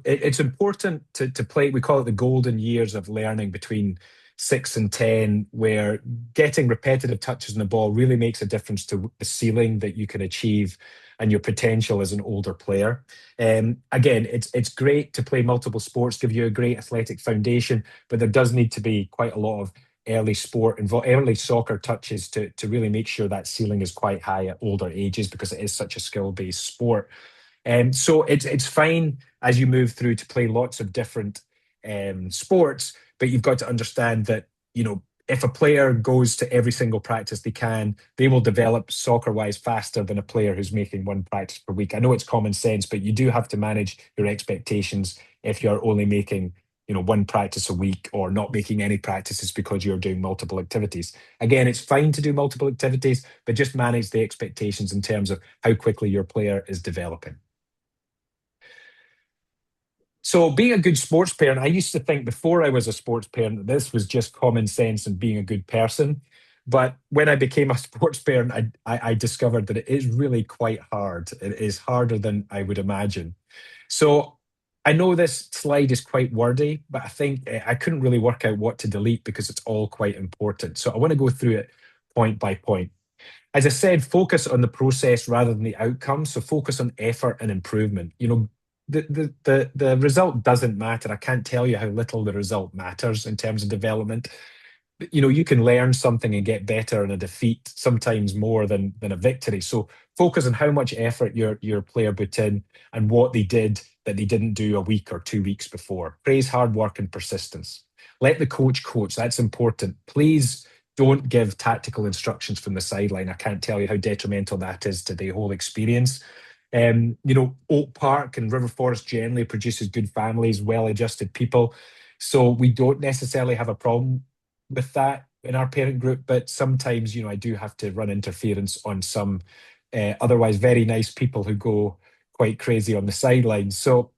it's important to play. We call it the golden years of learning between 6 and 10, where getting repetitive touches on the ball really makes a difference to the ceiling that you can achieve and your potential as an older player. Again, it's great to play multiple sports, give you a great athletic foundation, but there does need to be quite a lot of early soccer touches to really make sure that ceiling is quite high at older ages, because it is such a skill-based sport. So it's fine as you move through to play lots of different sports, but you've got to understand that, if a player goes to every single practice they will develop soccer-wise faster than a player who's making one practice per week. I know it's common sense, but you do have to manage your expectations if you're only making one practice a week or not making any practices because you're doing multiple activities. Again, it's fine to do multiple activities, but just manage the expectations in terms of how quickly your player is developing. So being a good sports parent, I used to think before I was a sports parent that this was just common sense and being a good person. But when I became a sports parent, I discovered that it is really quite hard. It is harder than I would imagine. So I know this slide is quite wordy, but I think I couldn't really work out what to delete because it's all quite important. So I want to go through it point by point. As I said, focus on the process rather than the outcome. So focus on effort and improvement. The result doesn't matter. I can't tell you how little the result matters in terms of development. You can learn something and get better in a defeat sometimes more than a victory. So focus on how much effort your player put in and what they did that they didn't do a week or 2 weeks before. Praise hard work and persistence. Let the coach coach. That's important. Please don't give tactical instructions from the sideline. I can't tell you how detrimental that is to the whole experience. Oak Park and River Forest generally produces good families, well-adjusted people. So we don't necessarily have a problem with that in our parent group, but sometimes, I do have to run interference on some otherwise very nice people who go quite crazy on the sidelines. So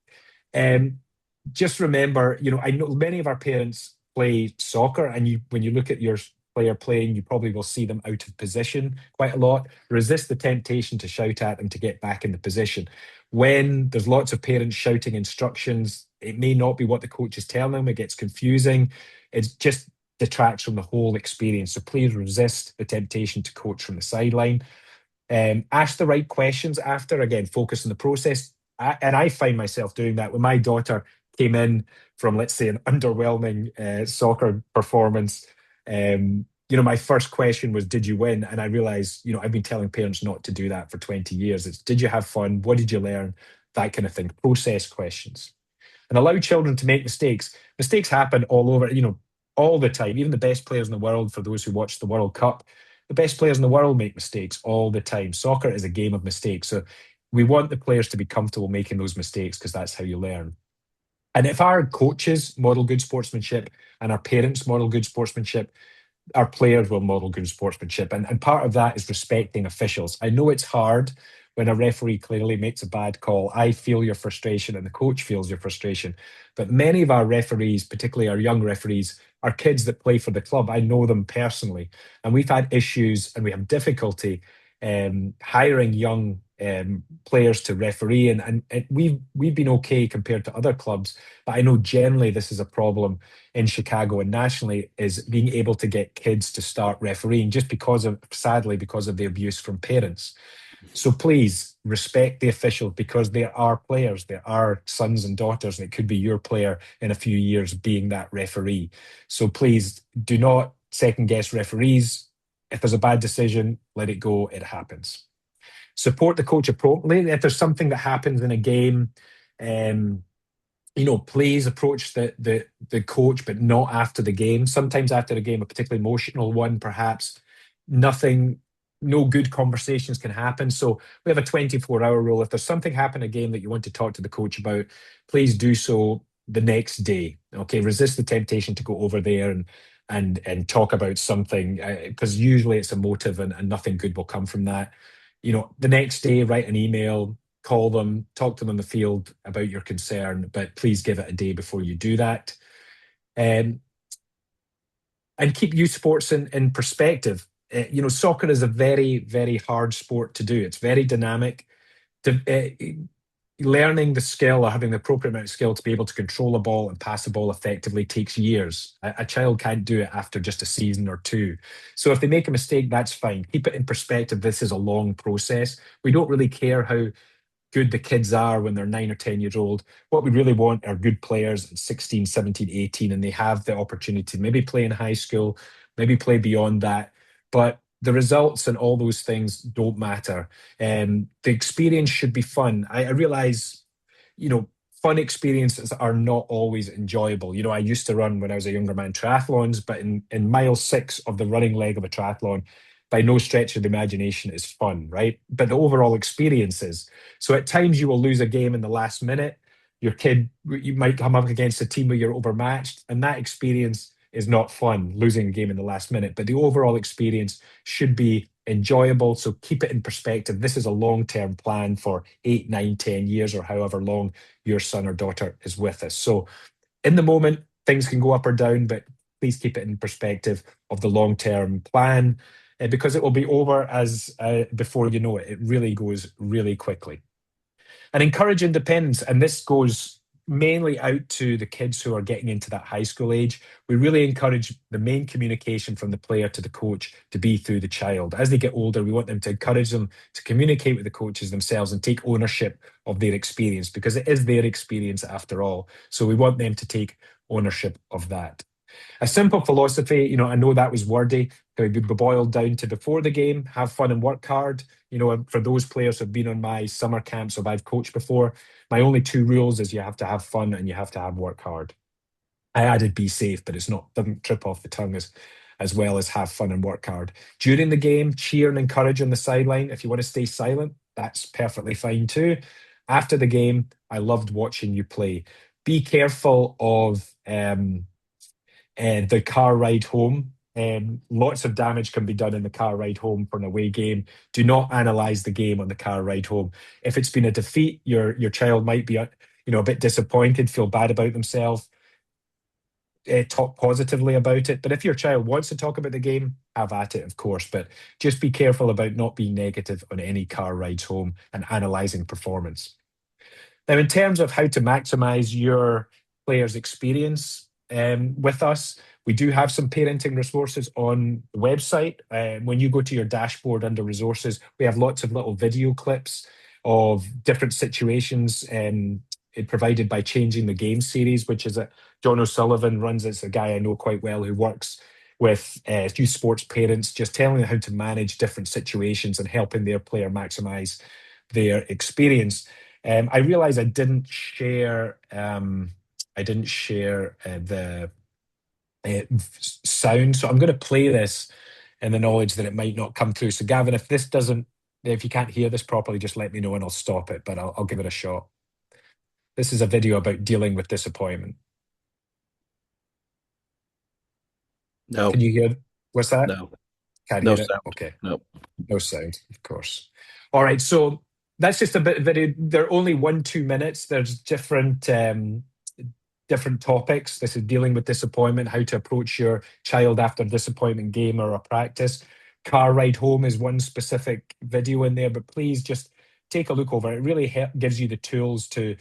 just remember, I know many of our parents play soccer, and when you look at your player playing, you probably will see them out of position quite a lot. Resist the temptation to shout at them to get back in the position. When there's lots of parents shouting instructions, it may not be what the coach is telling them. It gets confusing. It just detracts from the whole experience. So please resist the temptation to coach from the sideline. Ask the right questions after. Again, focus on the process. And I find myself doing that when my daughter came in from, let's say, an underwhelming soccer performance. My first question was, did you win? And I realized, I've been telling parents not to do that for 20 years. It's, did you have fun? What did you learn? That kind of thing. Process questions. And allow children to make mistakes. Mistakes happen all over, all the time. Even the best players in the world, for those who watch the World Cup, the best players in the world make mistakes all the time. Soccer is a game of mistakes. So we want the players to be comfortable making those mistakes because that's how you learn. And if our coaches model good sportsmanship and our parents model good sportsmanship, our players will model good sportsmanship. And part of that is respecting officials. I know it's hard when a referee clearly makes a bad call. I feel your frustration and the coach feels your frustration. But many of our referees, particularly our young referees, are kids that play for the club. I know them personally. And we've had issues and we have difficulty hiring young players to referee. And we've been okay compared to other clubs. But I know generally this is a problem in Chicago and nationally, is being able to get kids to start refereeing just sadly, because of the abuse from parents. So please respect the officials, because there are players, there are sons and daughters, and it could be your player in a few years being that referee. So please do not second guess referees. If there's a bad decision, let it go. It happens. Support the coach appropriately. If there's something that happens in a game, please approach the coach, but not after the game. Sometimes after the game, a particularly emotional one, perhaps, no good conversations can happen. So we have a 24-hour rule. If there's something happened in a game that you want to talk to the coach about, please do so the next day. Okay, resist the temptation to go over there and talk about something, because usually it's emotive and nothing good will come from that. The next day, write an email, call them, talk to them in the field about your concern, but please give it a day before you do that. And keep youth sports in perspective. Soccer is a very, very hard sport to do. It's very dynamic. Learning the skill or having the appropriate amount of skill to be able to control a ball and pass a ball effectively takes years. A child can't do it after just a season or two. So if they make a mistake, that's fine. Keep it in perspective. This is a long process. We don't really care how good the kids are when they're 9 or 10 years old. What we really want are good players at 16, 17, 18, and they have the opportunity to maybe play in high school, maybe play beyond that. But the results and all those things don't matter. The experience should be fun. I realize, fun experiences are not always enjoyable. I used to run when I was a younger man triathlons, but in mile 6 of the running leg of a triathlon, by no stretch of the imagination is fun, right? But the overall experience is. So at times you will lose a game in the last minute. You might come up against a team where you're overmatched, and that experience is not fun, losing a game in the last minute. But the overall experience should be enjoyable. So keep it in perspective. This is a long-term plan for 8, 9, 10 years, or however long your son or daughter is with us. So in the moment, things can go up or down, but please keep it in perspective of the long-term plan, because it will be over before you know it. It really goes really quickly. And encourage independence. And this goes mainly out to the kids who are getting into that high school age. We really encourage the main communication from the player to the coach to be through the child. As they get older, we want them to encourage them to communicate with the coaches themselves and take ownership of their experience, because it is their experience after all. So we want them to take ownership of that. A simple philosophy, I know that was wordy, can be boiled down to before the game, have fun and work hard. For those players who have been on my summer camps or I've coached before, my only 2 rules is you have to have fun and you have to have work hard. I added be safe, but doesn't trip off the tongue as well as have fun and work hard. During the game, cheer and encourage on the sideline. If you want to stay silent, that's perfectly fine too. After the game, I loved watching you play. Be careful of the car ride home. Lots of damage can be done in the car ride home for an away game. Do not analyze the game on the car ride home. If it's been a defeat, your child might be a bit disappointed, feel bad about themselves. Talk positively about it. But if your child wants to talk about the game, have at it, of course. But just be careful about not being negative on any car rides home and analysing performance. Now, in terms of how to maximise your player's experience with us, we do have some parenting resources on the website. When you go to your dashboard under resources, we have lots of little video clips of different situations provided by Changing the Game series, which is John O'Sullivan runs. It's a guy I know quite well who works with youth sports parents, just telling them how to manage different situations and helping their player maximize their experience. I realize I didn't share the sound, so I'm going to play this in the knowledge that it might not come through. So Gavin, if you can't hear this properly, just let me know and I'll stop it, but I'll give it a shot. This is a video about dealing with disappointment. No. Can you hear? What's that? No, Can't no hear it. sound. Okay. No. No sound, of course. All right, so that's just a bit video. They're only 1-2 minutes. There's different topics. This is dealing with disappointment, how to approach your child after a disappointment game or a practice. Car ride home is one specific video in there, but please just take a look over it. It really gives you the tools to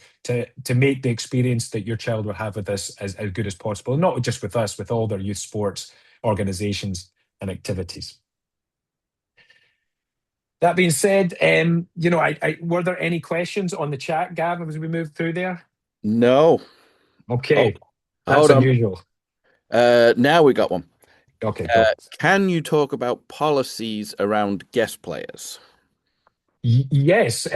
make the experience that your child will have with this as good as possible. And not just with us, with all their youth sports organizations and activities. That being said, were there any questions on the chat, Gav, as we move through there? No. Okay, Hold that's on. unusual. Now we got one. Okay, go. Can you talk about policies around guest players? Yes.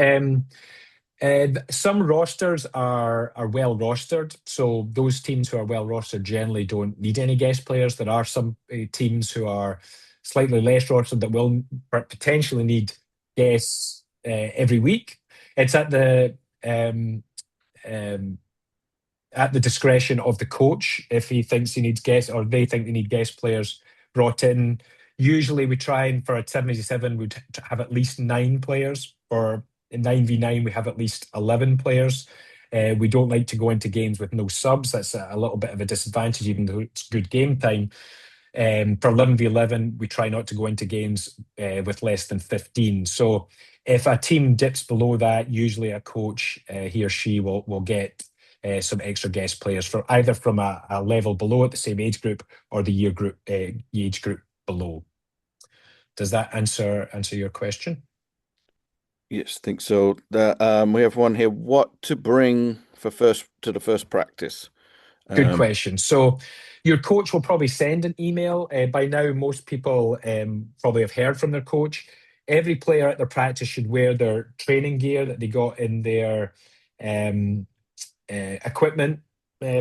Some rosters are well rostered, so those teams who are well rostered generally don't need any guest players. There are some teams who are slightly less rostered that will potentially need guests every week. It's at the discretion of the coach if he thinks he needs guests or they think they need guest players brought in. Usually we try and for a 7v7 we'd have at least 9 players, or in 9v9 we have at least 11 players. We don't like to go into games with no subs. That's a little bit of a disadvantage even though it's good game time. For 11v11 we try not to go into games with less than 15. So if a team dips below that, usually a coach, he or she will get some extra guest players for either from a level below at the same age group or the age group below. Does that answer your question? Yes, I think so. We have one here. What to bring to the first practice? Good question. So your coach will probably send an email. By now, most people probably have heard from their coach. Every player at their practice should wear their training gear that they got in their equipment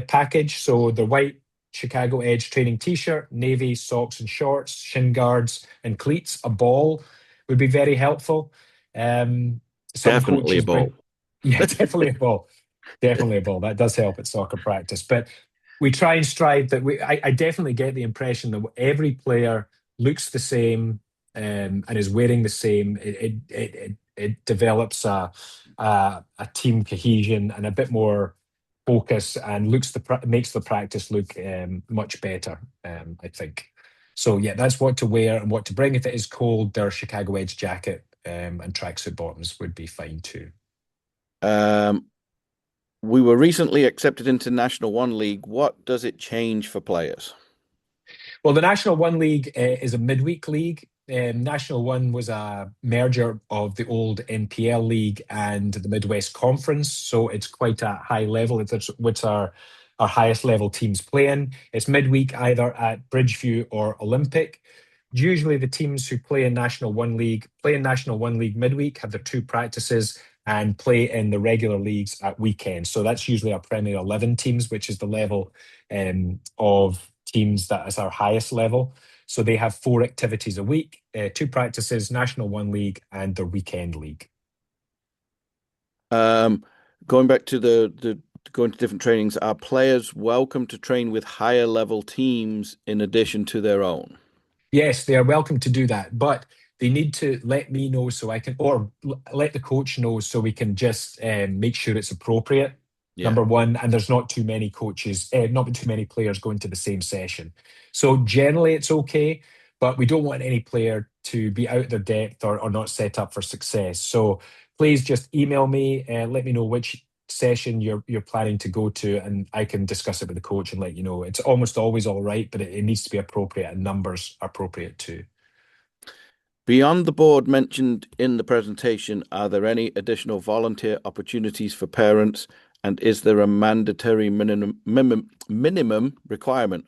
package. So the white Chicago Edge training t-shirt, navy socks and shorts, shin guards and cleats. A ball would be very helpful. Definitely a ball. Yeah, definitely a ball. Definitely a ball. That does help at soccer practice. But we try and strive that I definitely get the impression that every player looks the same and is wearing the same. It develops a team cohesion and a bit more focus and makes the practice look much better, I think. So yeah, that's what to wear and what to bring. If it is cold, their Chicago Edge jacket and tracksuit bottoms would be fine too. We were recently accepted into National One League. What does it change for players? Well, the National One League is a midweek league. National One was a merger of the old NPL League and the Midwest Conference, so it's quite a high level. It's which our highest level teams play in. It's midweek either at Bridgeview or Olympic. Usually the teams who play in National One League midweek, have their 2 practices and play in the regular leagues at weekends. So that's usually our Premier 11 teams, which is the level of teams that is our highest level. So they have 4 activities a week, 2 practices, National One League, and the weekend league. Going back to going to different trainings, are players welcome to train with higher level teams in addition to their own? Yes, they are welcome to do that, but they need to let me know so I can, or let the coach know so we can just make sure it's appropriate. Yeah. Number one, and there's not too many not too many players going to the same session. So generally it's okay, but we don't want any player to be out their depth or not set up for success. So please just email me and let me know which session you're planning to go to, and I can discuss it with the coach and let you know. It's almost always all right, but it needs to be appropriate and numbers are appropriate too. Beyond the board mentioned in the presentation, are there any additional volunteer opportunities for parents, and is there a mandatory minimum requirement?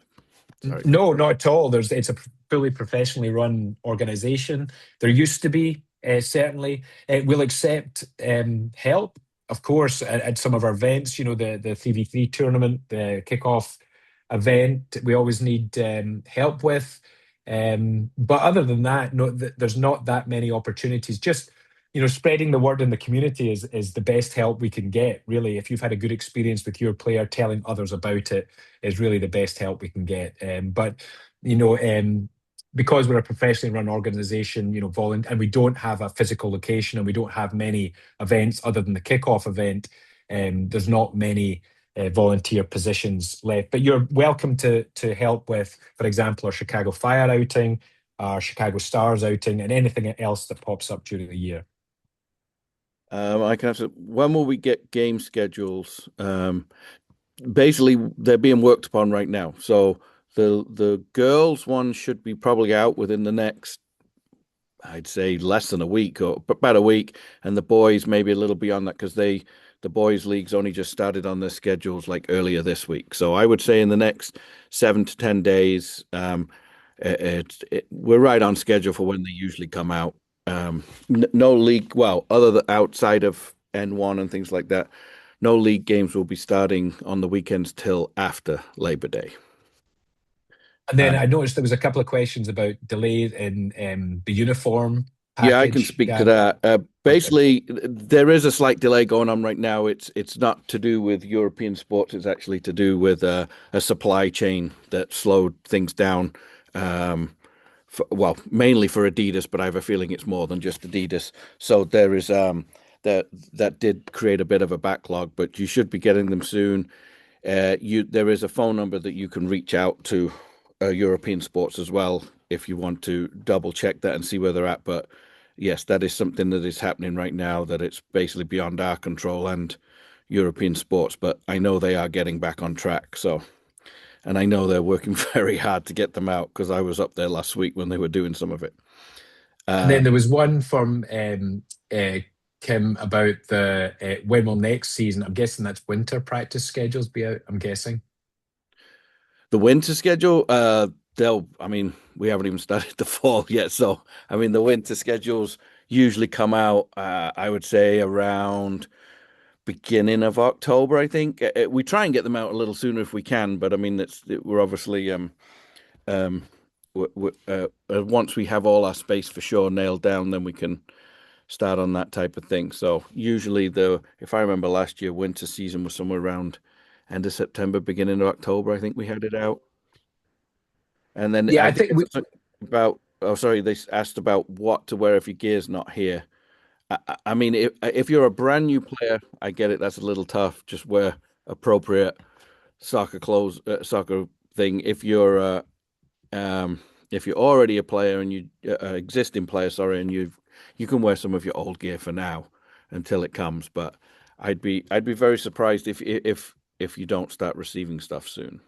Sorry. No, not at all. It's a fully professionally run organization. There used to be, certainly. We'll accept help, of course, at some of our events, the 3v3 tournament, the kickoff event, we always need help with. But other than that, no, there's not that many opportunities. Just spreading the word in the community is the best help we can get. Really, if you've had a good experience with your player, telling others about it is really the best help we can get. But because we're a professionally run organization, and we don't have a physical location and we don't have many events other than the kickoff event, there's not many volunteer positions left. But you're welcome to help with, for example, our Chicago Fire outing, our Chicago Stars outing, and anything else that pops up during the year. I can answer. When will we get game schedules? Basically, they're being worked upon right now. So the girls one should be probably out within the next, I'd say, less than a week or about a week, and the boys maybe a little beyond that because the boys leagues only just started on their schedules like earlier this week. So I would say in the next 7 to 10 days, we're right on schedule for when they usually come out. No league, well, outside of N1 and things like that, no league games will be starting on the weekends till after Labor Day. And then I noticed there was a couple of questions about delays in the uniform package. Yeah, I can speak to that. Basically, there is a slight delay going on right now. It's not to do with European sports. It's actually to do with a supply chain that slowed things down. Mainly for Adidas, but I have a feeling it's more than just Adidas. So there is that did create a bit of a backlog, but you should be getting them soon. There is a phone number that you can reach out to European sports as well if you want to double check that and see where they're at. But yes, that is something that is happening right now that it's basically beyond our control and European sports, but I know they are getting back on track. And I know they're working very hard to get them out because I was up there last week when they were doing some of it. And then there was one from Kim about the when will next season? I'm guessing that's winter practice schedules be out. I'm guessing the winter schedule. We haven't even started the fall yet, so the winter schedules usually come out. I would say around beginning of October, I think. We try and get them out a little sooner if we can, but we're obviously once we have all our space for sure nailed down, then we can start on that type of thing. So usually if I remember last year, winter season was somewhere around end of September, beginning of October, I think we had it out. And then I think they asked about what to wear if your gear's not here. If you're a brand new player, I get it. That's a little tough. Just wear appropriate soccer clothes, soccer thing. If you're already a player and you existing player, sorry, and you can wear some of your old gear for now until it comes. But I'd be very surprised if you don't start receiving stuff soon,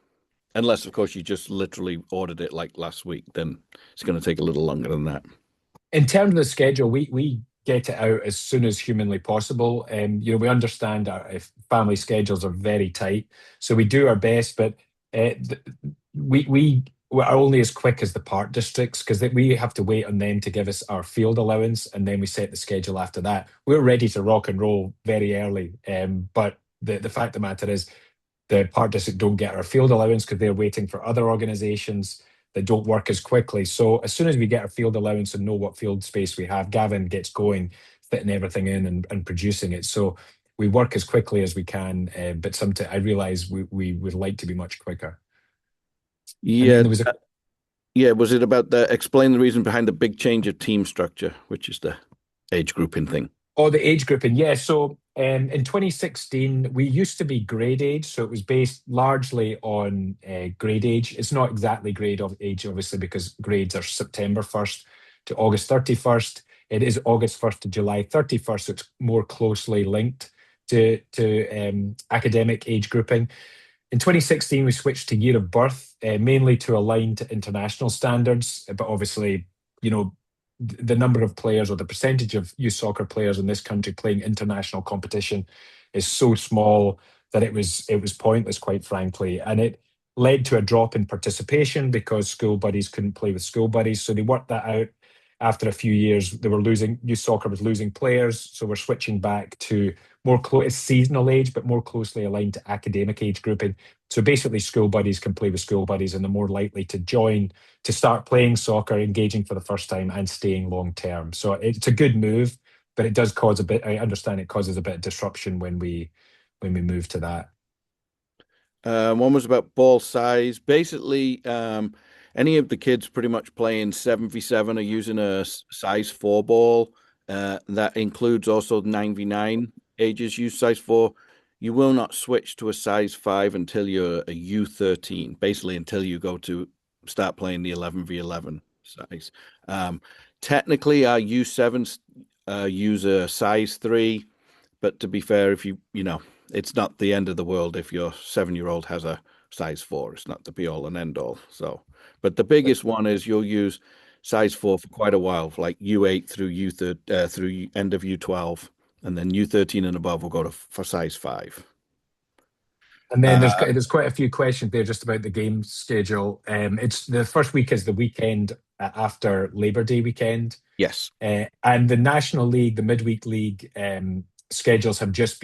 unless of course you just literally ordered it like last week. Then it's going to take a little longer than that. In terms of the schedule, we get it out as soon as humanly possible. We understand if family schedules are very tight, so we do our best. But we are only as quick as the park districts because we have to wait on them to give us our field allowance, and then we set the schedule after that. We're ready to rock and roll very early, but the fact of the matter is the park district don't get our field allowance because they're waiting for other organizations that don't work as quickly. So as soon as we get our field allowance and know what field space we have, Gavin gets going, fitting everything in and producing it. So we work as quickly as we can, but sometimes I realize we would like to be much quicker. Yeah. Was it about explain the reason behind the big change of team structure, which is the age grouping thing? Oh, the age grouping. Yeah. So in 2016, we used to be grade age. So it was based largely on grade age. It's not exactly grade of age, obviously, because grades are September 1st to August 31st. It is August 1st to July 31st. So it's more closely linked to academic age grouping. In 2016, we switched to year of birth, mainly to align to international standards. But obviously, the number of players or the percentage of youth soccer players in this country playing international competition is so small that it was pointless, quite frankly. And it led to a drop in participation because school buddies couldn't play with school buddies. So they worked that out. After a few years, youth soccer was losing players. So we're switching back to more seasonal age, but more closely aligned to academic age grouping. So basically school buddies can play with school buddies and they're more likely to start playing soccer, engaging for the first time and staying long term. So it's a good move, but it does cause I understand it causes a bit of disruption when we move to that. One was about ball size. Basically, any of the kids pretty much playing 7v7 are using a size 4 ball. That includes also 9v9 ages use size 4. You will not switch to a size 5 until you're a U13, basically until you go to start playing the 11v11 size. Technically, our U7s use a size 3, but to be fair, if you know, it's not the end of the world if your 7-year-old has a size 4. It's not the be all and end all. So, but the biggest one is you'll use size 4 for quite a while, like U8 through through end of U12, and then U13 and above will go for size 5. And then there's quite a few questions there just about the game schedule. It's the first week is the weekend after Labor Day weekend. Yes. And the National League, the midweek league schedules have just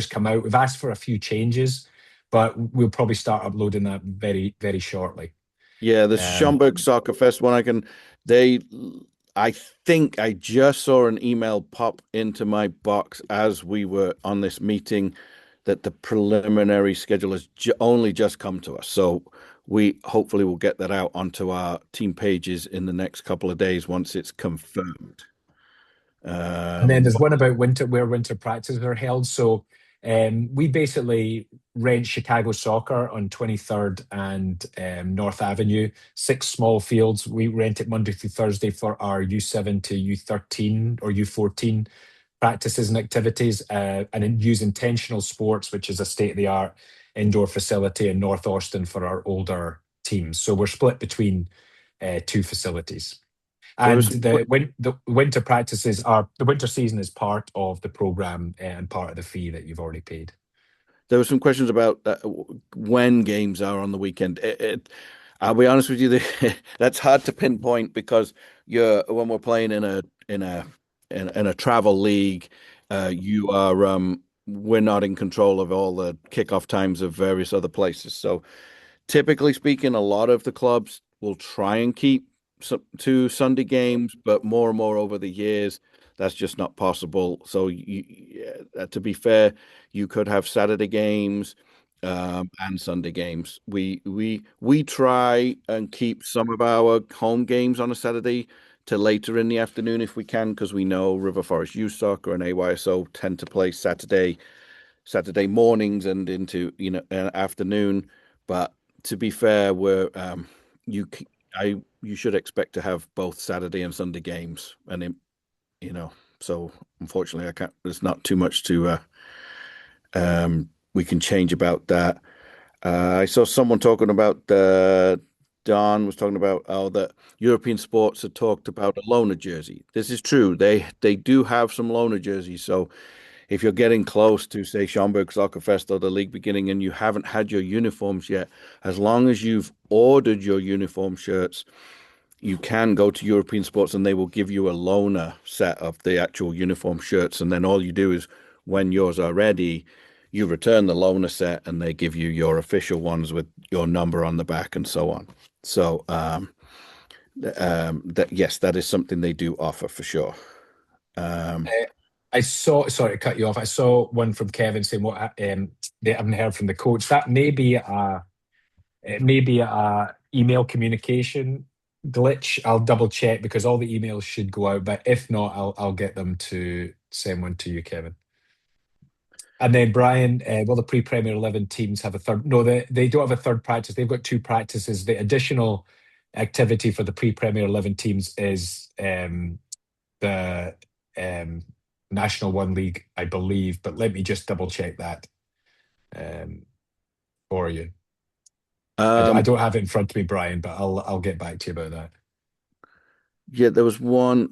come out. We've asked for a few changes, but we'll probably start uploading that very, very shortly. Yeah, the Schaumburg Soccer Fest one, I think I just saw an email pop into my box as we were on this meeting that the preliminary schedule has only just come to us. So we hopefully will get that out onto our team pages in the next couple of days once it's confirmed. And then there's one about where winter practices are held. So we basically rent Chicago Soccer on 23rd and North Avenue, 6 small fields. We rent it Monday through Thursday for our U7 to U13 or U14 practices and activities, and use Intentional Sports, which is a state-of-the-art indoor facility in North Austin for our older teams. So we're split between 2 facilities. And the winter practices the winter season is part of the program and part of the fee that you've already paid. There were some questions about when games are on the weekend. I'll be honest with you, that's hard to pinpoint because when we're playing in a travel league, we're not in control of all the kickoff times of various other places. So typically speaking, a lot of the clubs will try and keep 2 Sunday games, but more and more over the years, that's just not possible. So to be fair, you could have Saturday games and Sunday games. We try and keep some of our home games on a Saturday to later in the afternoon if we can, because we know River Forest Youth Soccer and AYSO tend to play Saturday mornings and into afternoon. But to be fair, you should expect to have both Saturday and Sunday games, and so unfortunately I can't. There's not too much to we can change about that. I saw someone talking about Don was talking about that European Sports had talked about a loaner jersey. This is true. They do have some loaner jerseys. So if you're getting close to, say, Schaumburg Soccer Fest or the league beginning and you haven't had your uniforms yet, as long as you've ordered your uniform shirts, you can go to European Sports and they will give you a loaner set of the actual uniform shirts. And then all you do is when yours are ready, you return the loaner set and they give you your official ones with your number on the back and so on. So yes, that is something they do offer for sure. I saw, sorry to cut you off. I saw one from Kevin saying what they haven't heard from the coach. That may be a email communication glitch. I'll double check because all the emails should go out, but if not, I'll get them to send one to you, Kevin. And then Brian, will the pre-Premier 11 teams have a third? No, they don't have a third practice. They've got 2 practices. The additional activity for the pre-Premier 11 teams is the National One League, I believe. But let me just double check that for you. I don't have it in front of me, Brian, but I'll get back to you about that. Yeah, there was one.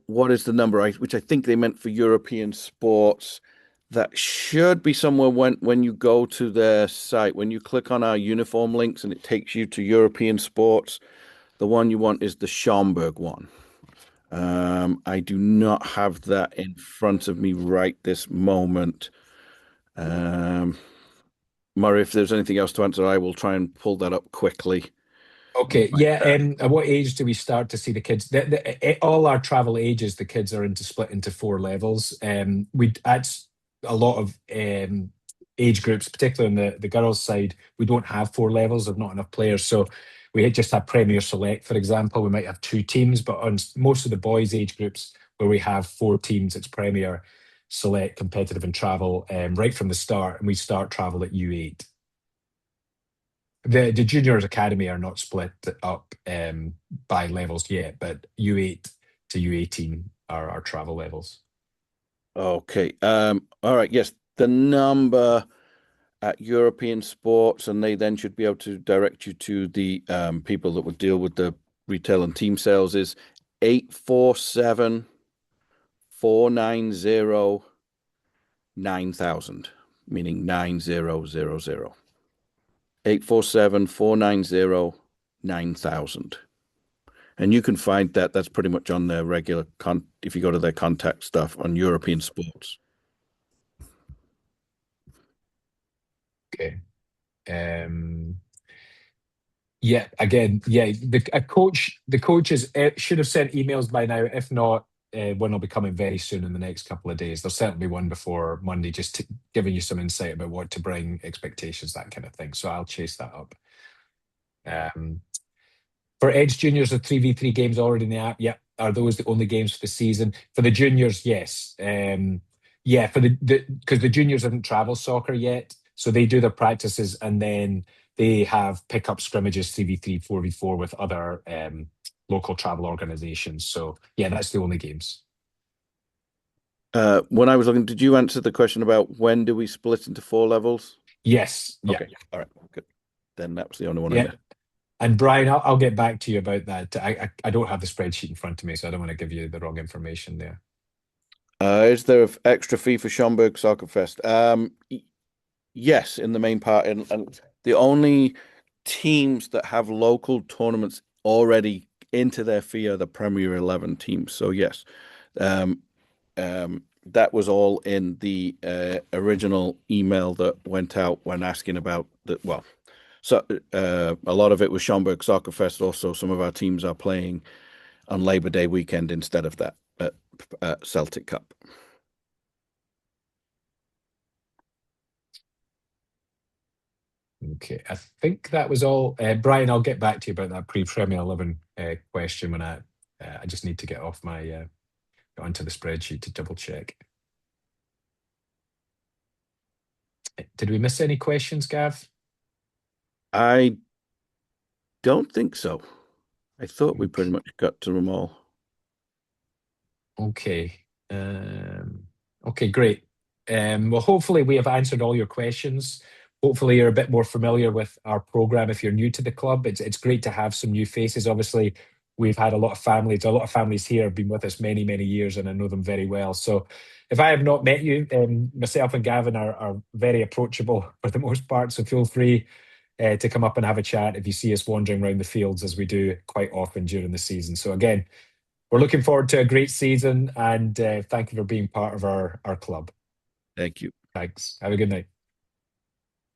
What is the number? Which I think they meant for European Sports. That should be somewhere when you go to their site, when you click on our uniform links and it takes you to European Sports, the one you want is the Schaumburg one. I do not have that in front of me right this moment. Murray, if there's anything else to answer, I will try and pull that up quickly. Okay, yeah. At what age do we start to see the kids? All our travel ages, the kids are split into 4 levels. That's a lot of age groups, particularly on the girls' side. We don't have 4 levels. There's not enough players, so we just have Premier Select, for example. We might have 2 teams, but on most of the boys' age groups where we have 4 teams, it's Premier Select, Competitive, and Travel right from the start, and we start travel at U8. The juniors academy are not split up by levels yet, but U8 to U18 are our travel levels. Okay. All right. Yes, the number at European Sports, and they then should be able to direct you to the people that would deal with the retail and team sales, is 847 490 9000, meaning 9000. 847 490 9000. And you can find that. That's pretty much on their regular if you go to their contact stuff on European Sports. Okay. Yeah, again, yeah, the coaches should have sent emails by now. If not, one will be coming very soon in the next couple of days. There'll certainly be one before Monday, just giving you some insight about what to bring, expectations, that kind of thing. So I'll chase that up. For Edge Juniors, the 3v3 games already in the app. Yeah, are those the only games for the season? For the juniors, yes. Yeah, for because the juniors haven't travel soccer yet, so they do their practices and then they have pickup scrimmages 3v3, 4v4 with other local travel organizations. So yeah, that's the only games. When I was looking, did you answer the question about when do we split into 4 levels? Yes. Yeah. Okay. All right. Good. Then that was the only one. Yeah. And Brian, I'll get back to you about that. I don't have the spreadsheet in front of me, so I don't want to give you the wrong information there. Is there an extra fee for Schaumburg Soccer Fest? Yes, in the main part, and the only teams that have local tournaments already into their fee are the Premier 11 teams. So yes, that was all in the original email that went out when asking about the So a lot of it was Schaumburg Soccer Fest. Also, some of our teams are playing on Labor Day weekend instead of that at Celtic Cup. Okay, I think that was all. Brian, I'll get back to you about that pre-Premier 11 question when I just need to get off my onto the spreadsheet to double check. Did we miss any questions, Gav? I don't think so. I thought we pretty much got to them all. Okay. Okay, great. Well, hopefully we have answered all your questions. Hopefully you're a bit more familiar with our program if you're new to the club. It's great to have some new faces. Obviously, we've had a lot of families here have been with us many, many years, and I know them very well. So if I have not met you, myself and Gavin are very approachable for the most part. So feel free to come up and have a chat if you see us wandering around the fields, as we do quite often during the season. So again, we're looking forward to a great season, and thank you for being part of our club. Thank you. Thanks. Have a good night.